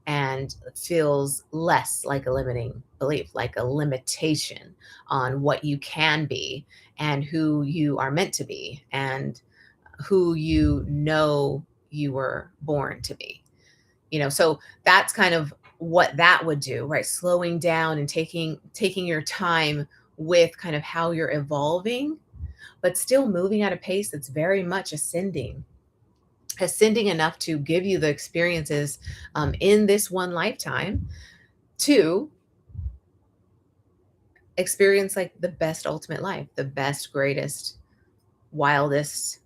and feels less like a limiting belief, like a limitation on what you can be and who you are meant to be and who you were born to be. So that's kind of what that would do, right? Slowing down and taking your time with kind of how you're evolving, but still moving at a pace that's very much ascending enough to give you the experiences in this one lifetime to experience like the best ultimate life, the best, greatest, wildest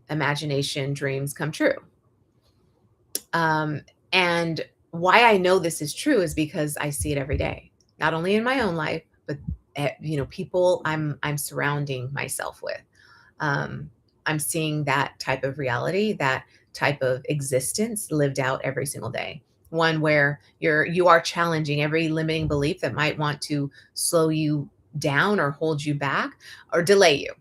imagination dreams come true. And why I know this is true is because I see it every day, not only in my own life, but people I'm surrounding myself with. I'm seeing that type of reality, that type of existence lived out every single day. One where you are challenging every limiting belief that might want to slow you down or hold you back or delay you.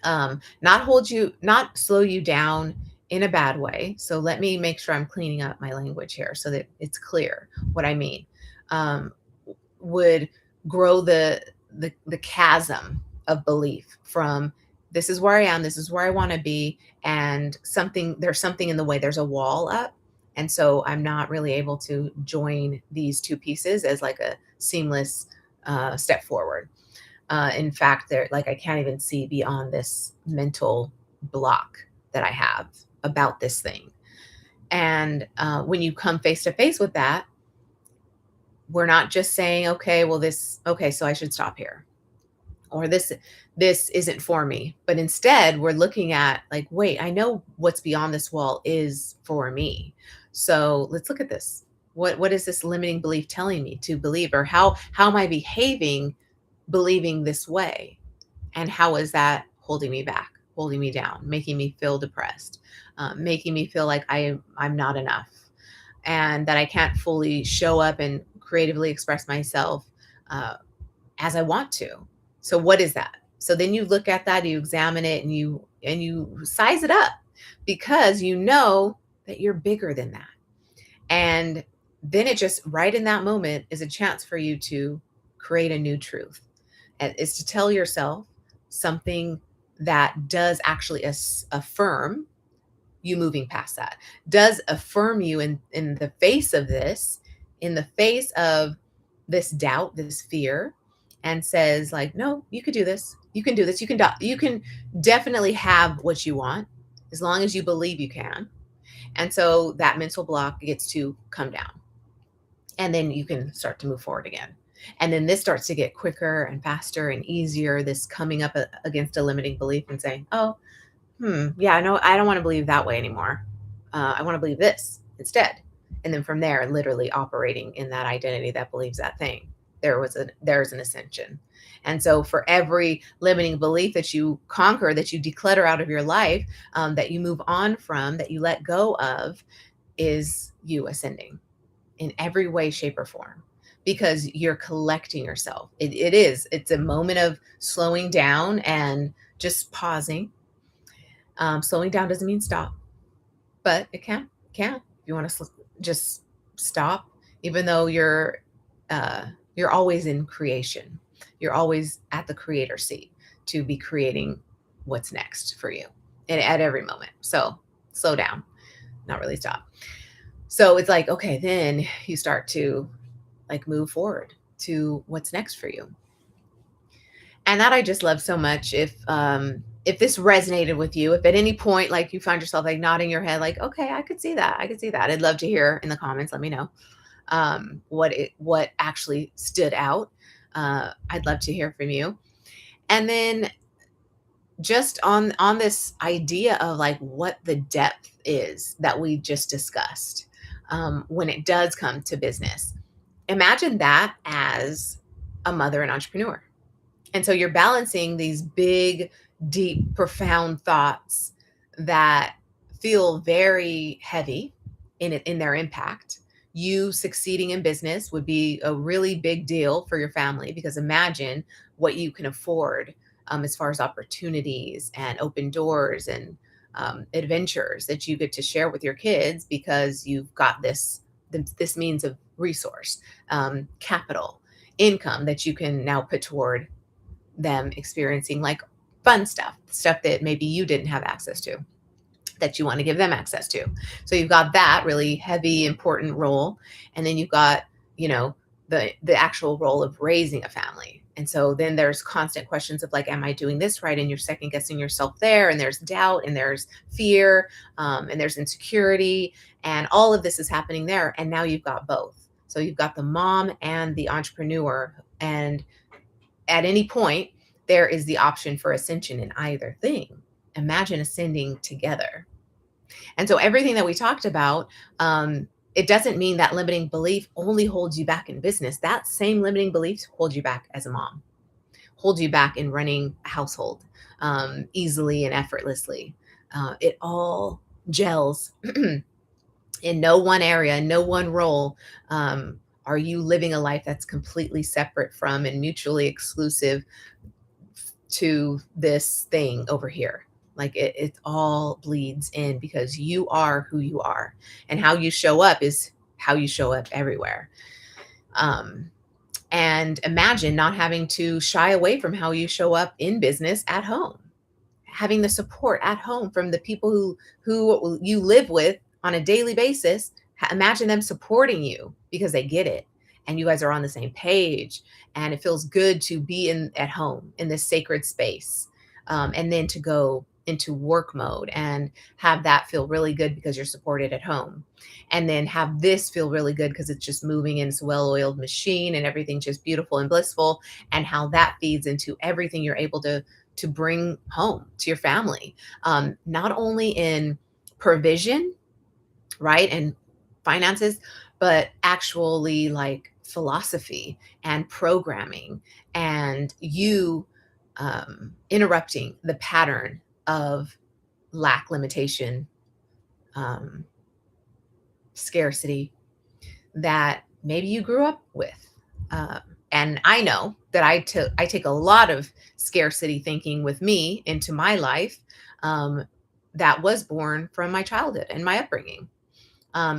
Not slow you down in a bad way. So let me make sure I'm cleaning up my language here so that it's clear what I mean. Um, would grow the chasm of belief from this is where I am, this is where I want to be, and there's something in the way, there's a wall up. And so I'm not really able to join these two pieces as like a seamless step forward. In fact, I can't even see beyond this mental block that I have about this thing. And when you come face to face with that, We're not just saying, okay, well, okay, so I should stop here, or this isn't for me. But instead, we're looking at like, wait, I know what's beyond this wall is for me. So let's look at this. What is this limiting belief telling me to believe, or how am I behaving, believing this way? And how is that holding me back, holding me down, making me feel depressed, making me feel like I'm not enough, and that I can't fully show up and creatively express myself uh, as I want to. So what is that? So then you look at that, you examine it, and you size it up, because you know that you're bigger than that. And then it just right in that moment is a chance for you to create a new truth. And it's to tell yourself something that does actually affirm you moving past that, does affirm you in the face of this, in the face of this doubt, this fear, and says like, no, you could do this. You can do this. You can definitely have what you want as long as you believe you can. And so that mental block gets to come down, and then you can start to move forward again. And then this starts to get quicker and faster and easier, this coming up against a limiting belief and saying, oh, yeah, no, I don't want to believe that way anymore. I want to believe this instead. And then from there, literally operating in that identity that believes that thing, there's an ascension. And so for every limiting belief that you conquer, that you declutter out of your life, that you move on from, that you let go of, is you ascending in every way, shape, or form, because you're collecting yourself. It's a moment of slowing down and just pausing. Slowing down doesn't mean stop, but it can. If you want to just stop, even though you're always in creation, you're always at the creator seat to be creating what's next for you, and at every moment. So slow down, not really stop. So it's like, okay, then you start to like move forward to what's next for you. And that I just love so much. If this resonated with you, if at any point like you find yourself like nodding your head, like, okay, I could see that. I could see that. I'd love to hear in the comments. Let me know what actually stood out. I'd love to hear from you. And then just on this idea of like what the depth is that we just discussed, when it does come to business, imagine that as a mother and entrepreneur. And so you're balancing these big, deep, profound thoughts that feel very heavy in their impact. You succeeding in business would be a really big deal for your family, because imagine what you can afford, as far as opportunities and open doors and adventures that you get to share with your kids, because you've got this means of resource, capital, income that you can now put toward them experiencing like fun stuff that maybe you didn't have access to, that you want to give them access to. So you've got that really heavy, important role. And then you've got, the actual role of raising a family. And so then there's constant questions of like, am I doing this right? And you're second guessing yourself there. And there's doubt and there's fear, and there's insecurity. And all of this is happening there. And now you've got both. So you've got the mom and the entrepreneur. And at any point, there is the option for ascension in either thing. Imagine ascending together. And so everything that we talked about, it doesn't mean that limiting belief only holds you back in business. That same limiting beliefs hold you back as a mom, hold you back in running a household easily and effortlessly. It all gels in no one area, no one role. Are you living a life that's completely separate from and mutually exclusive to this thing over here? Like it all bleeds in, because you are who you are, and how you show up is how you show up everywhere. And imagine not having to shy away from how you show up in business at home, having the support at home from the people who you live with on a daily basis. Imagine them supporting you because they get it, and you guys are on the same page, and it feels good to be at home in this sacred space, and then to go into work mode and have that feel really good because you're supported at home. And then have this feel really good because it's just moving in this well-oiled machine and everything's just beautiful and blissful, and how that feeds into everything you're able to bring home to your family. Not only in provision, right? And finances, but actually like philosophy and programming, and you interrupting the pattern of lack, limitation, um, scarcity that maybe you grew up with. Uh, and I know that I take a lot of scarcity thinking with me into my life, um, that was born from my childhood and my upbringing,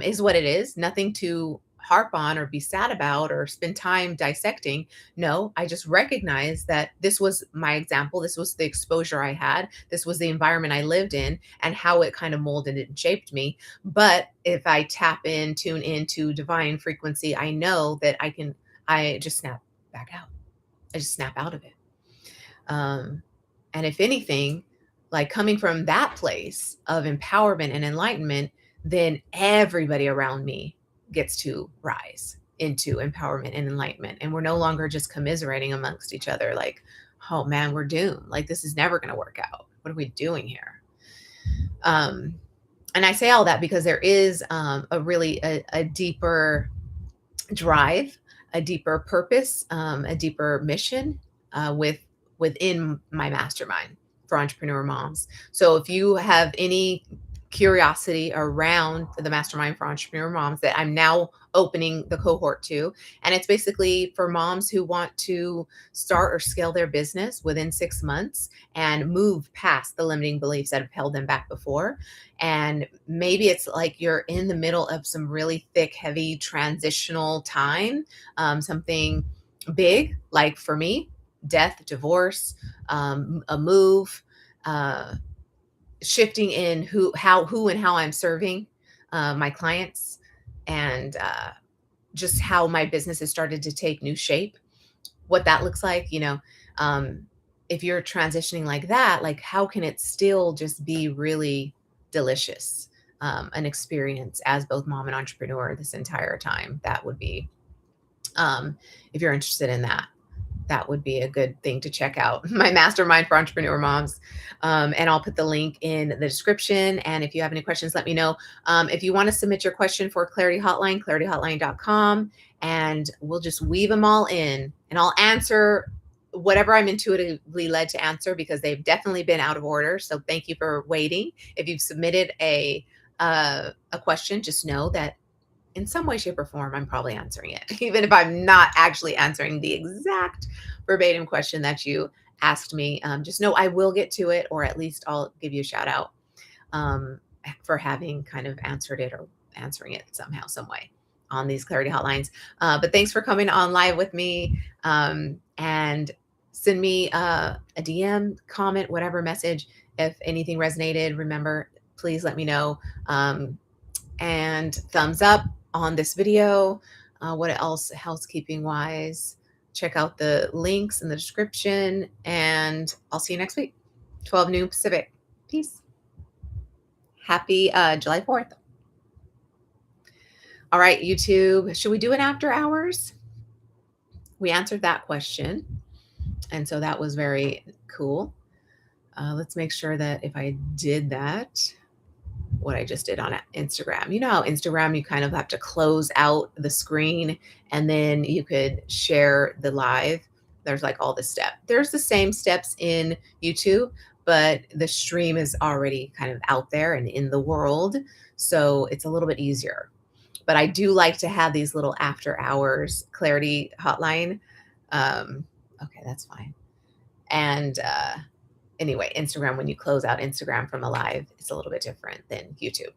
is what it is. Nothing to harp on or be sad about or spend time dissecting. No, I just recognize that this was my example. This was the exposure I had. This was the environment I lived in and how it kind of molded and shaped me. But if I tap in, tune into divine frequency, I know that I just snap back out. I just snap out of it. Um, and if anything, like coming from that place of empowerment and enlightenment, then everybody around me gets to rise into empowerment and enlightenment. And we're no longer just commiserating amongst each other like, oh man, we're doomed. Like, this is never going to work out. What are we doing here? And I say all that because there is a really a deeper drive, a deeper purpose, a deeper mission within my mastermind for entrepreneur moms. So if you have any curiosity around the mastermind for entrepreneur moms that I'm now opening the cohort to, and it's basically for moms who want to start or scale their business within 6 months and move past the limiting beliefs that have held them back before. And maybe it's like you're in the middle of some really thick, heavy transitional time, something big, like for me, death, divorce, a move, shifting in who and how I'm serving my clients, and just how my business has started to take new shape. What that looks like, if you're transitioning like that, like how can it still just be really delicious, an experience as both mom and entrepreneur this entire time? That would be, if you're interested in that, that would be a good thing to check out. My mastermind for entrepreneur moms. And I'll put the link in the description. And if you have any questions, let me know. If you want to submit your question for Clarity Hotline, clarityhotline.com, and we'll just weave them all in, and I'll answer whatever I'm intuitively led to answer, because they've definitely been out of order. So thank you for waiting. If you've submitted a question, just know that in some way, shape, or form, I'm probably answering it, even if I'm not actually answering the exact verbatim question that you asked me. Just know I will get to it, or at least I'll give you a shout out for having kind of answered it or answering it somehow, some way on these Clarity Hotlines. But thanks for coming on live with me, and send me a DM, comment, whatever message. If anything resonated, remember, please let me know. And thumbs up on this video. What else, housekeeping wise? Check out the links in the description, and I'll see you next week, 12 noon Pacific. Peace. Happy July 4th. All right, YouTube, should we do an after hours? We answered that question, and so that was very cool. Let's make sure that if I did that, what I just did on Instagram. You know how Instagram, you kind of have to close out the screen and then you could share the live. There's like all the steps. There's the same steps in YouTube, but the stream is already kind of out there and in the world. So it's a little bit easier. But I do like to have these little after hours Clarity Hotline. Okay, that's fine. And anyway, Instagram, when you close out Instagram from a live, it's a little bit different than YouTube.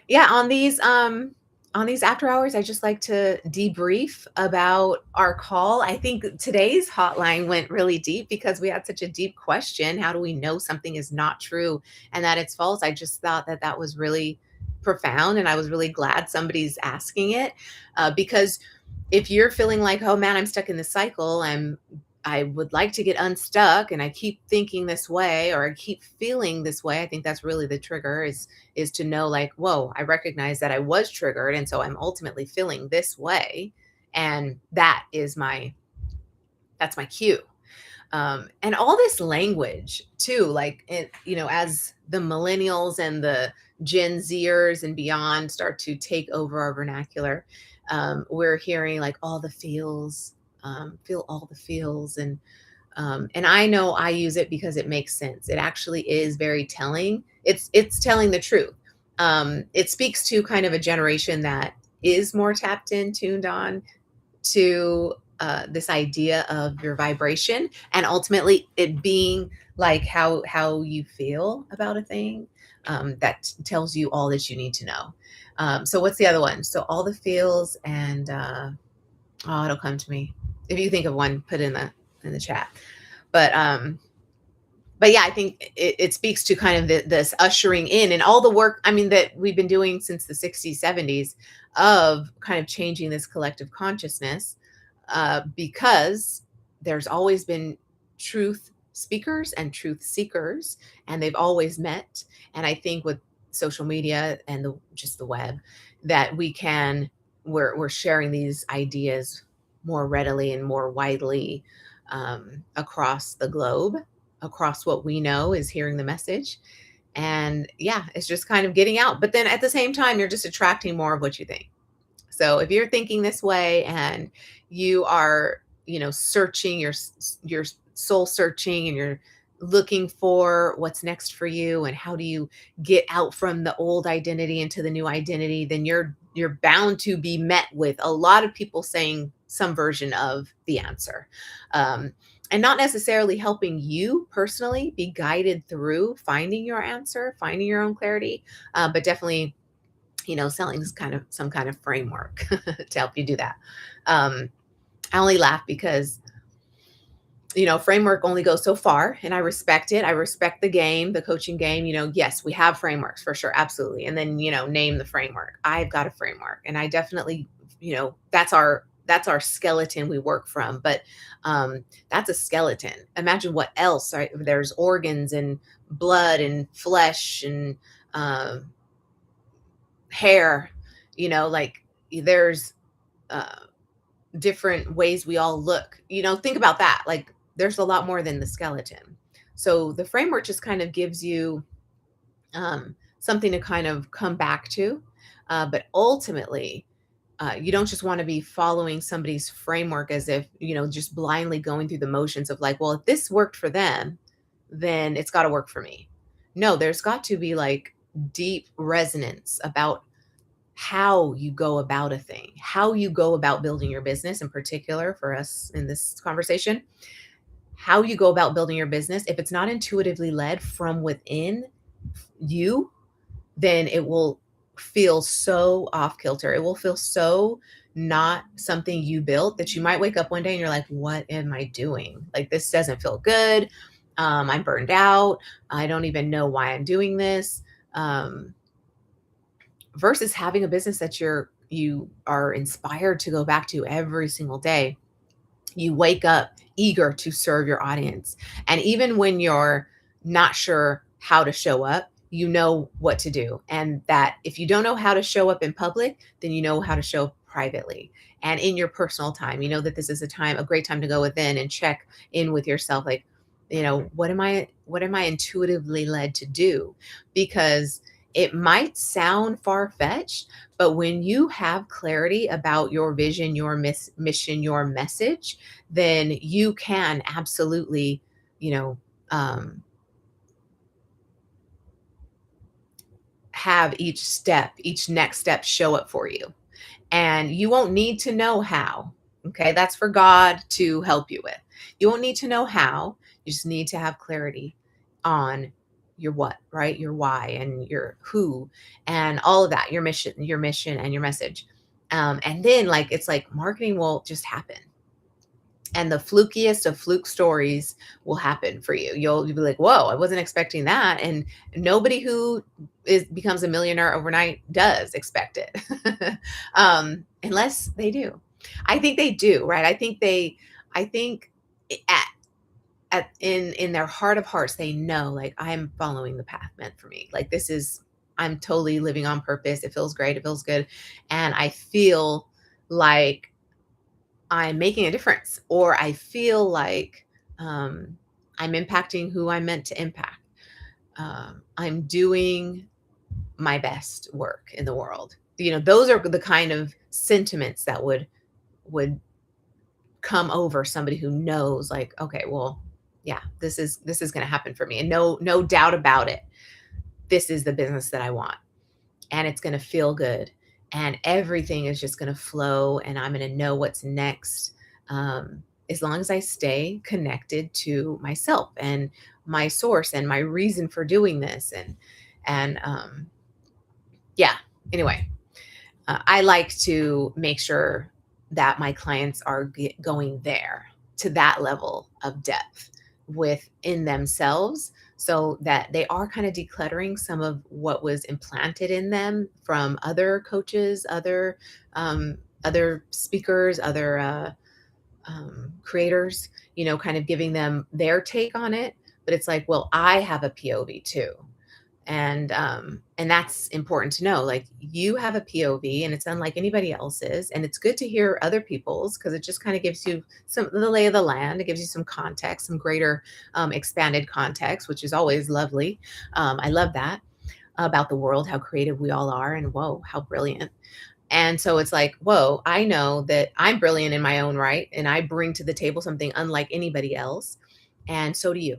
Yeah, on these after hours, I just like to debrief about our call. I think today's hotline went really deep because we had such a deep question. How do we know something is not true and that it's false? I just thought that that was really profound, and I was really glad somebody's asking it, because if you're feeling like, oh man, I'm stuck in this cycle, I'm I would like to get unstuck and I keep thinking this way or I keep feeling this way. I think that's really the trigger is to know like, whoa, I recognize that I was triggered and so I'm ultimately feeling this way and that's my cue. And all this language too, like it, as the millennials and the Gen Zers and beyond start to take over our vernacular, we're hearing like all the feels, feel all the feels, and I know I use it because it makes sense. It actually is very telling. It's telling the truth. It speaks to kind of a generation that is more tapped in, tuned on to this idea of your vibration and ultimately it being like how you feel about a thing, that tells you all that you need to know. So what's the other one? So all the feels and oh, it'll come to me. If you think of one, put in the chat. But but yeah, I think it speaks to kind of this ushering in and all the work, I mean, that we've been doing since the 60s, 70s of kind of changing this collective consciousness, because there's always been truth speakers and truth seekers, and they've always met. And I think with social media and just the web, that we're sharing these ideas more readily and more widely, across the globe, across what we know is hearing the message. And yeah, it's just kind of getting out. But then at the same time, you're just attracting more of what you think. So if you're thinking this way and you are, searching your soul searching and you're looking for what's next for you and how do you get out from the old identity into the new identity, then you're bound to be met with a lot of people saying some version of the answer. And not necessarily helping you personally be guided through finding your answer, finding your own clarity, but definitely selling some kind of framework to help you do that. I only laugh because, framework only goes so far and I respect it. I respect the game, the coaching game. Yes, we have frameworks for sure. Absolutely. And then, name the framework. I've got a framework and I definitely, that's our skeleton we work from, but that's a skeleton. Imagine what else, right? There's organs and blood and flesh and, hair, like there's uh different ways we all look. Think about that. Like there's a lot more than the skeleton. So the framework just kind of gives you something to kind of come back to, but ultimately you don't just want to be following somebody's framework as if just blindly going through the motions of like, well, if this worked for them, then it's got to work for me. No, there's got to be like deep resonance about how you go about a thing, how you go about building your business, in particular for us in this conversation, how you go about building your business. If it's not intuitively led from within you, then it will feel so off kilter. It will feel so not something you built that you might wake up one day and you're like, what am I doing? Like, this doesn't feel good. I'm burned out. I don't even know why I'm doing this. Versus having a business that you are inspired to go back to every single day. You wake up eager to serve your audience. And even when you're not sure how to show up, you know what to do. And that if you don't know how to show up in public, then you know how to show up privately and in your personal time. You know that this is a great time to go within and check in with yourself. Like, what am I intuitively led to do? Because it might sound far-fetched, but when you have clarity about your vision, your mission, your message, then you can absolutely, um, have each next step show up for you. And you won't need to know how. Okay. That's for God to help you with. You won't need to know how. You just need to have clarity on your what, right? Your why and your who and all of that, your mission and your message. And then like, it's like marketing will just happen. And the flukiest of fluke stories will happen for you. You'll be like, whoa, I wasn't expecting that. And nobody who becomes a millionaire overnight does expect it. Unless they do. I think they do, right? I think in their heart of hearts, they know, like, I'm following the path meant for me. Like, this is, I'm totally living on purpose. It feels great. It feels good. And I feel like I'm making a difference, or I feel like um, I'm impacting who I'm meant to impact. I'm doing my best work in the world. Those are the kind of sentiments that would come over somebody who knows, like, okay, well, yeah, this is going to happen for me, and no doubt about it. This is the business that I want, and it's going to feel good, and everything is just going to flow, and I'm going to know what's next. As long as I stay connected to myself and my source and my reason for doing this, and yeah. Anyway, I like to make sure that my clients are going there to that level of depth within themselves, so that they are kind of decluttering some of what was implanted in them from other coaches, other speakers, other creators, kind of giving them their take on it. But it's like, well, I have a POV too, and that's important to know. Like, you have a POV, and it's unlike anybody else's, and it's good to hear other people's, because it just kind of gives you some the lay of the land. It gives you some context, some greater expanded context, which is always lovely. I love that about the world, how creative we all are, and whoa, how brilliant. And so it's like, whoa, I know that I'm brilliant in my own right, and I bring to the table something unlike anybody else, and so do you.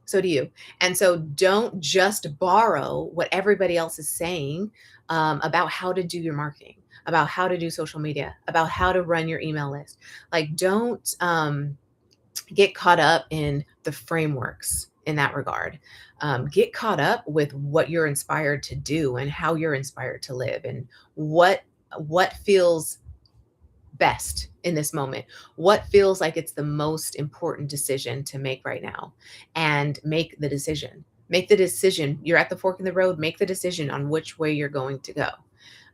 So do you. And so don't just borrow what everybody else is saying about how to do your marketing, about how to do social media, about how to run your email list. Like, don't get caught up in the frameworks in that regard. Get caught up with what you're inspired to do and how you're inspired to live, and what feels best in this moment, what feels like it's the most important decision to make right now, and make the decision. You're at the fork in the road, make the decision on which way you're going to go.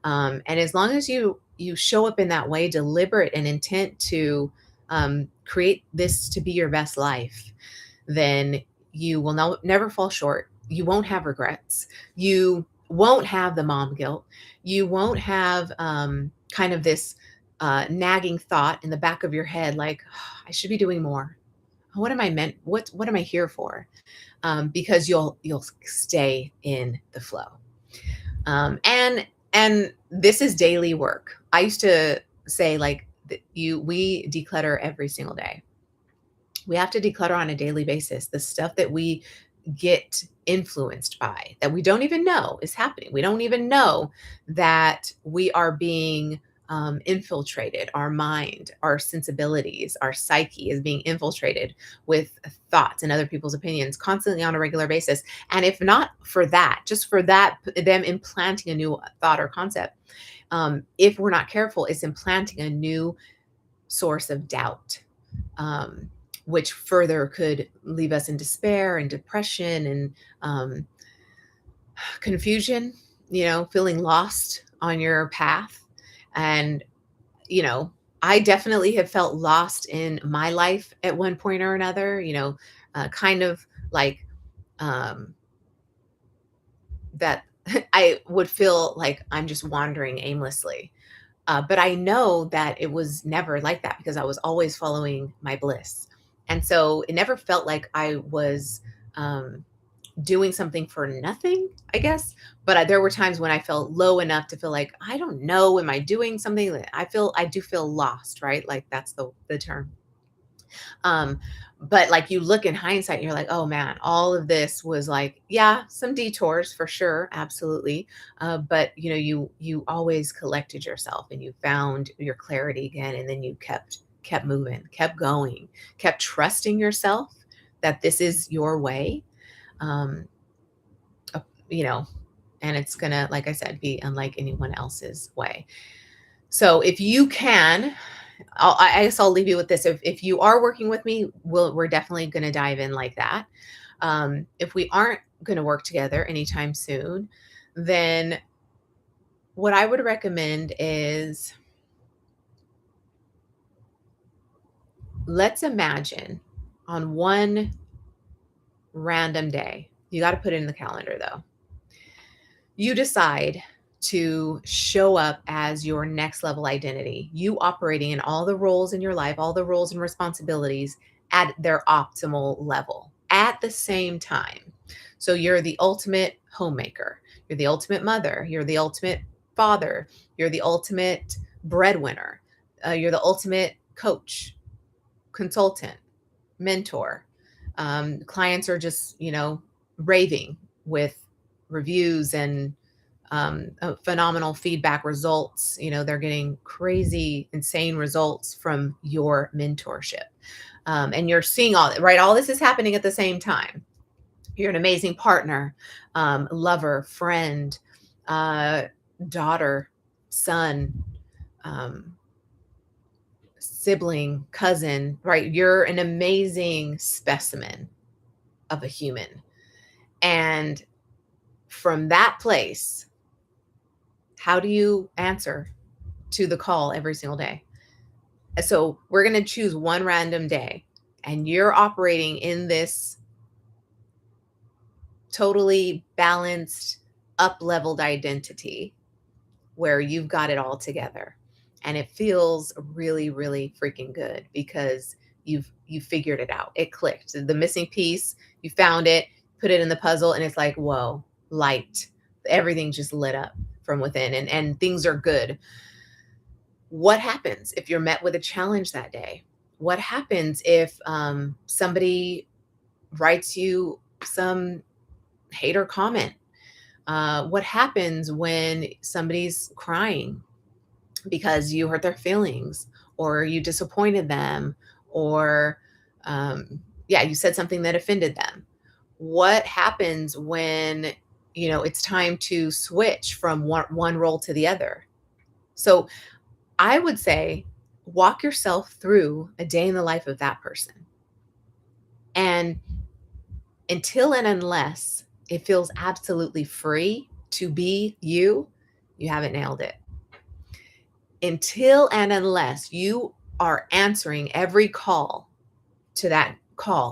And as long as you show up in that way, deliberate and intent to create this to be your best life, then you will never fall short. You won't have regrets. You won't have the mom guilt. You won't have kind of this nagging thought in the back of your head, like, "Oh, I should be doing more. What am I meant? What am I here for?" Because you'll stay in the flow. And this is daily work. I used to say, like, we declutter every single day. We have to declutter on a daily basis. The stuff that we get influenced by, that we don't even know is happening. We don't even know that we are being infiltrated. Our mind, our sensibilities, our psyche is being infiltrated with thoughts and other people's opinions constantly on a regular basis. And if not for that, just for that, them implanting a new thought or concept, if we're not careful, it's implanting a new source of doubt, um, which further could leave us in despair and depression and confusion, feeling lost on your path. And, you know, I definitely have felt lost in my life at one point or another, kind of like um, that I would feel like I'm just wandering aimlessly. But I know that it was never like that, because I was always following my bliss. And so it never felt like I was um, doing something for nothing, I guess. But there were times when I felt low enough to feel like, I don't know, am I doing something that I do feel lost, right? Like, that's the term. Um, but like, you look in hindsight and you're like, oh man, all of this was like, yeah, some detours for sure, absolutely. But you always collected yourself, and you found your clarity again, and then you kept moving, kept going, kept trusting yourself that this is your way. Um, uh, you know, and it's gonna, like I said, be unlike anyone else's way. So if you can, I guess I'll leave you with this. If you are working with me, we're definitely going to dive in like that. If we aren't going to work together anytime soon, then what I would recommend is, let's imagine. on one random day, you got to put it in the calendar though, you decide to show up as your next level identity, you operating in all the roles in your life, all the roles and responsibilities at their optimal level at the same time. So you're the ultimate homemaker, you're the ultimate mother, you're the ultimate father, you're the ultimate breadwinner, you're the ultimate coach, consultant, mentor. Clients are just, raving with reviews and phenomenal feedback results. They're getting crazy, insane results from your mentorship. And you're seeing all that, right? All this is happening at the same time. You're an amazing partner, lover, friend, uh, daughter, son, um, sibling, cousin, right? You're an amazing specimen of a human. And from that place, how do you answer to the call every single day? So we're going to choose one random day, and you're operating in this totally balanced, up-leveled identity where you've got it all together. And it feels really, really freaking good because you figured it out. It clicked. The missing piece, you found it, put it in the puzzle, and it's like, whoa, light. Everything just lit up from within, and things are good. What happens if you're met with a challenge that day? What happens if somebody writes you some hater comment? What happens when somebody's crying because you hurt their feelings or you disappointed them or yeah, you said something that offended them? What happens when it's time to switch from one role to the other? So I would say walk yourself through a day in the life of that person. And until and unless it feels absolutely free to be you, you haven't nailed it. Until and unless you are answering every call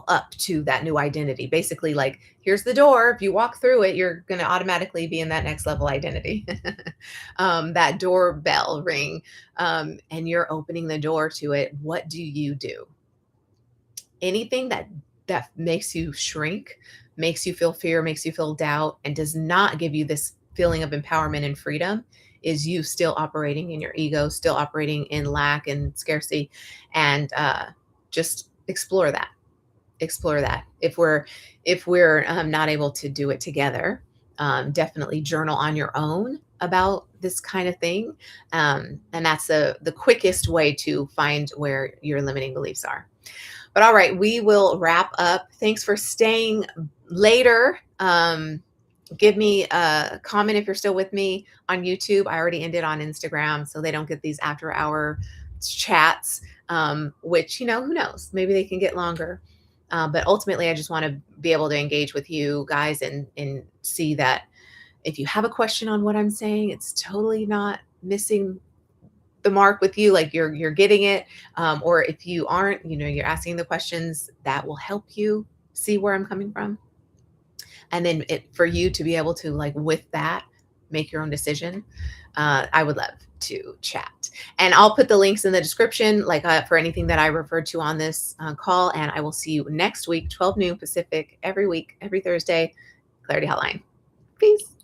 up to that new identity, basically like, here's the door. If you walk through it, you're going to automatically be in that next level identity. That doorbell ring, and you're opening the door to it. What do you do? Anything that makes you shrink, makes you feel fear, makes you feel doubt, and does not give you this feeling of empowerment and freedom is you still operating in your ego, still operating in lack and scarcity. And just explore that. If we're not able to do it together, definitely journal on your own about this kind of thing. And that's the quickest way to find where your limiting beliefs are. But all right, we will wrap up. Thanks for staying later. Give me a comment if you're still with me on YouTube. I already ended on Instagram, so they don't get these after hour chats, which, who knows? Maybe they can get longer. But ultimately, I just want to be able to engage with you guys and see that if you have a question on what I'm saying, it's totally not missing the mark with you, like you're getting it. Or if you aren't, you're asking the questions that will help you see where I'm coming from. And then for you to be able to, like, with that, make your own decision. I would love to chat. And I'll put the links in the description, like for anything that I referred to on this call. And I will see you next week, 12 noon Pacific, every week, every Thursday, Clarity Hotline. Peace.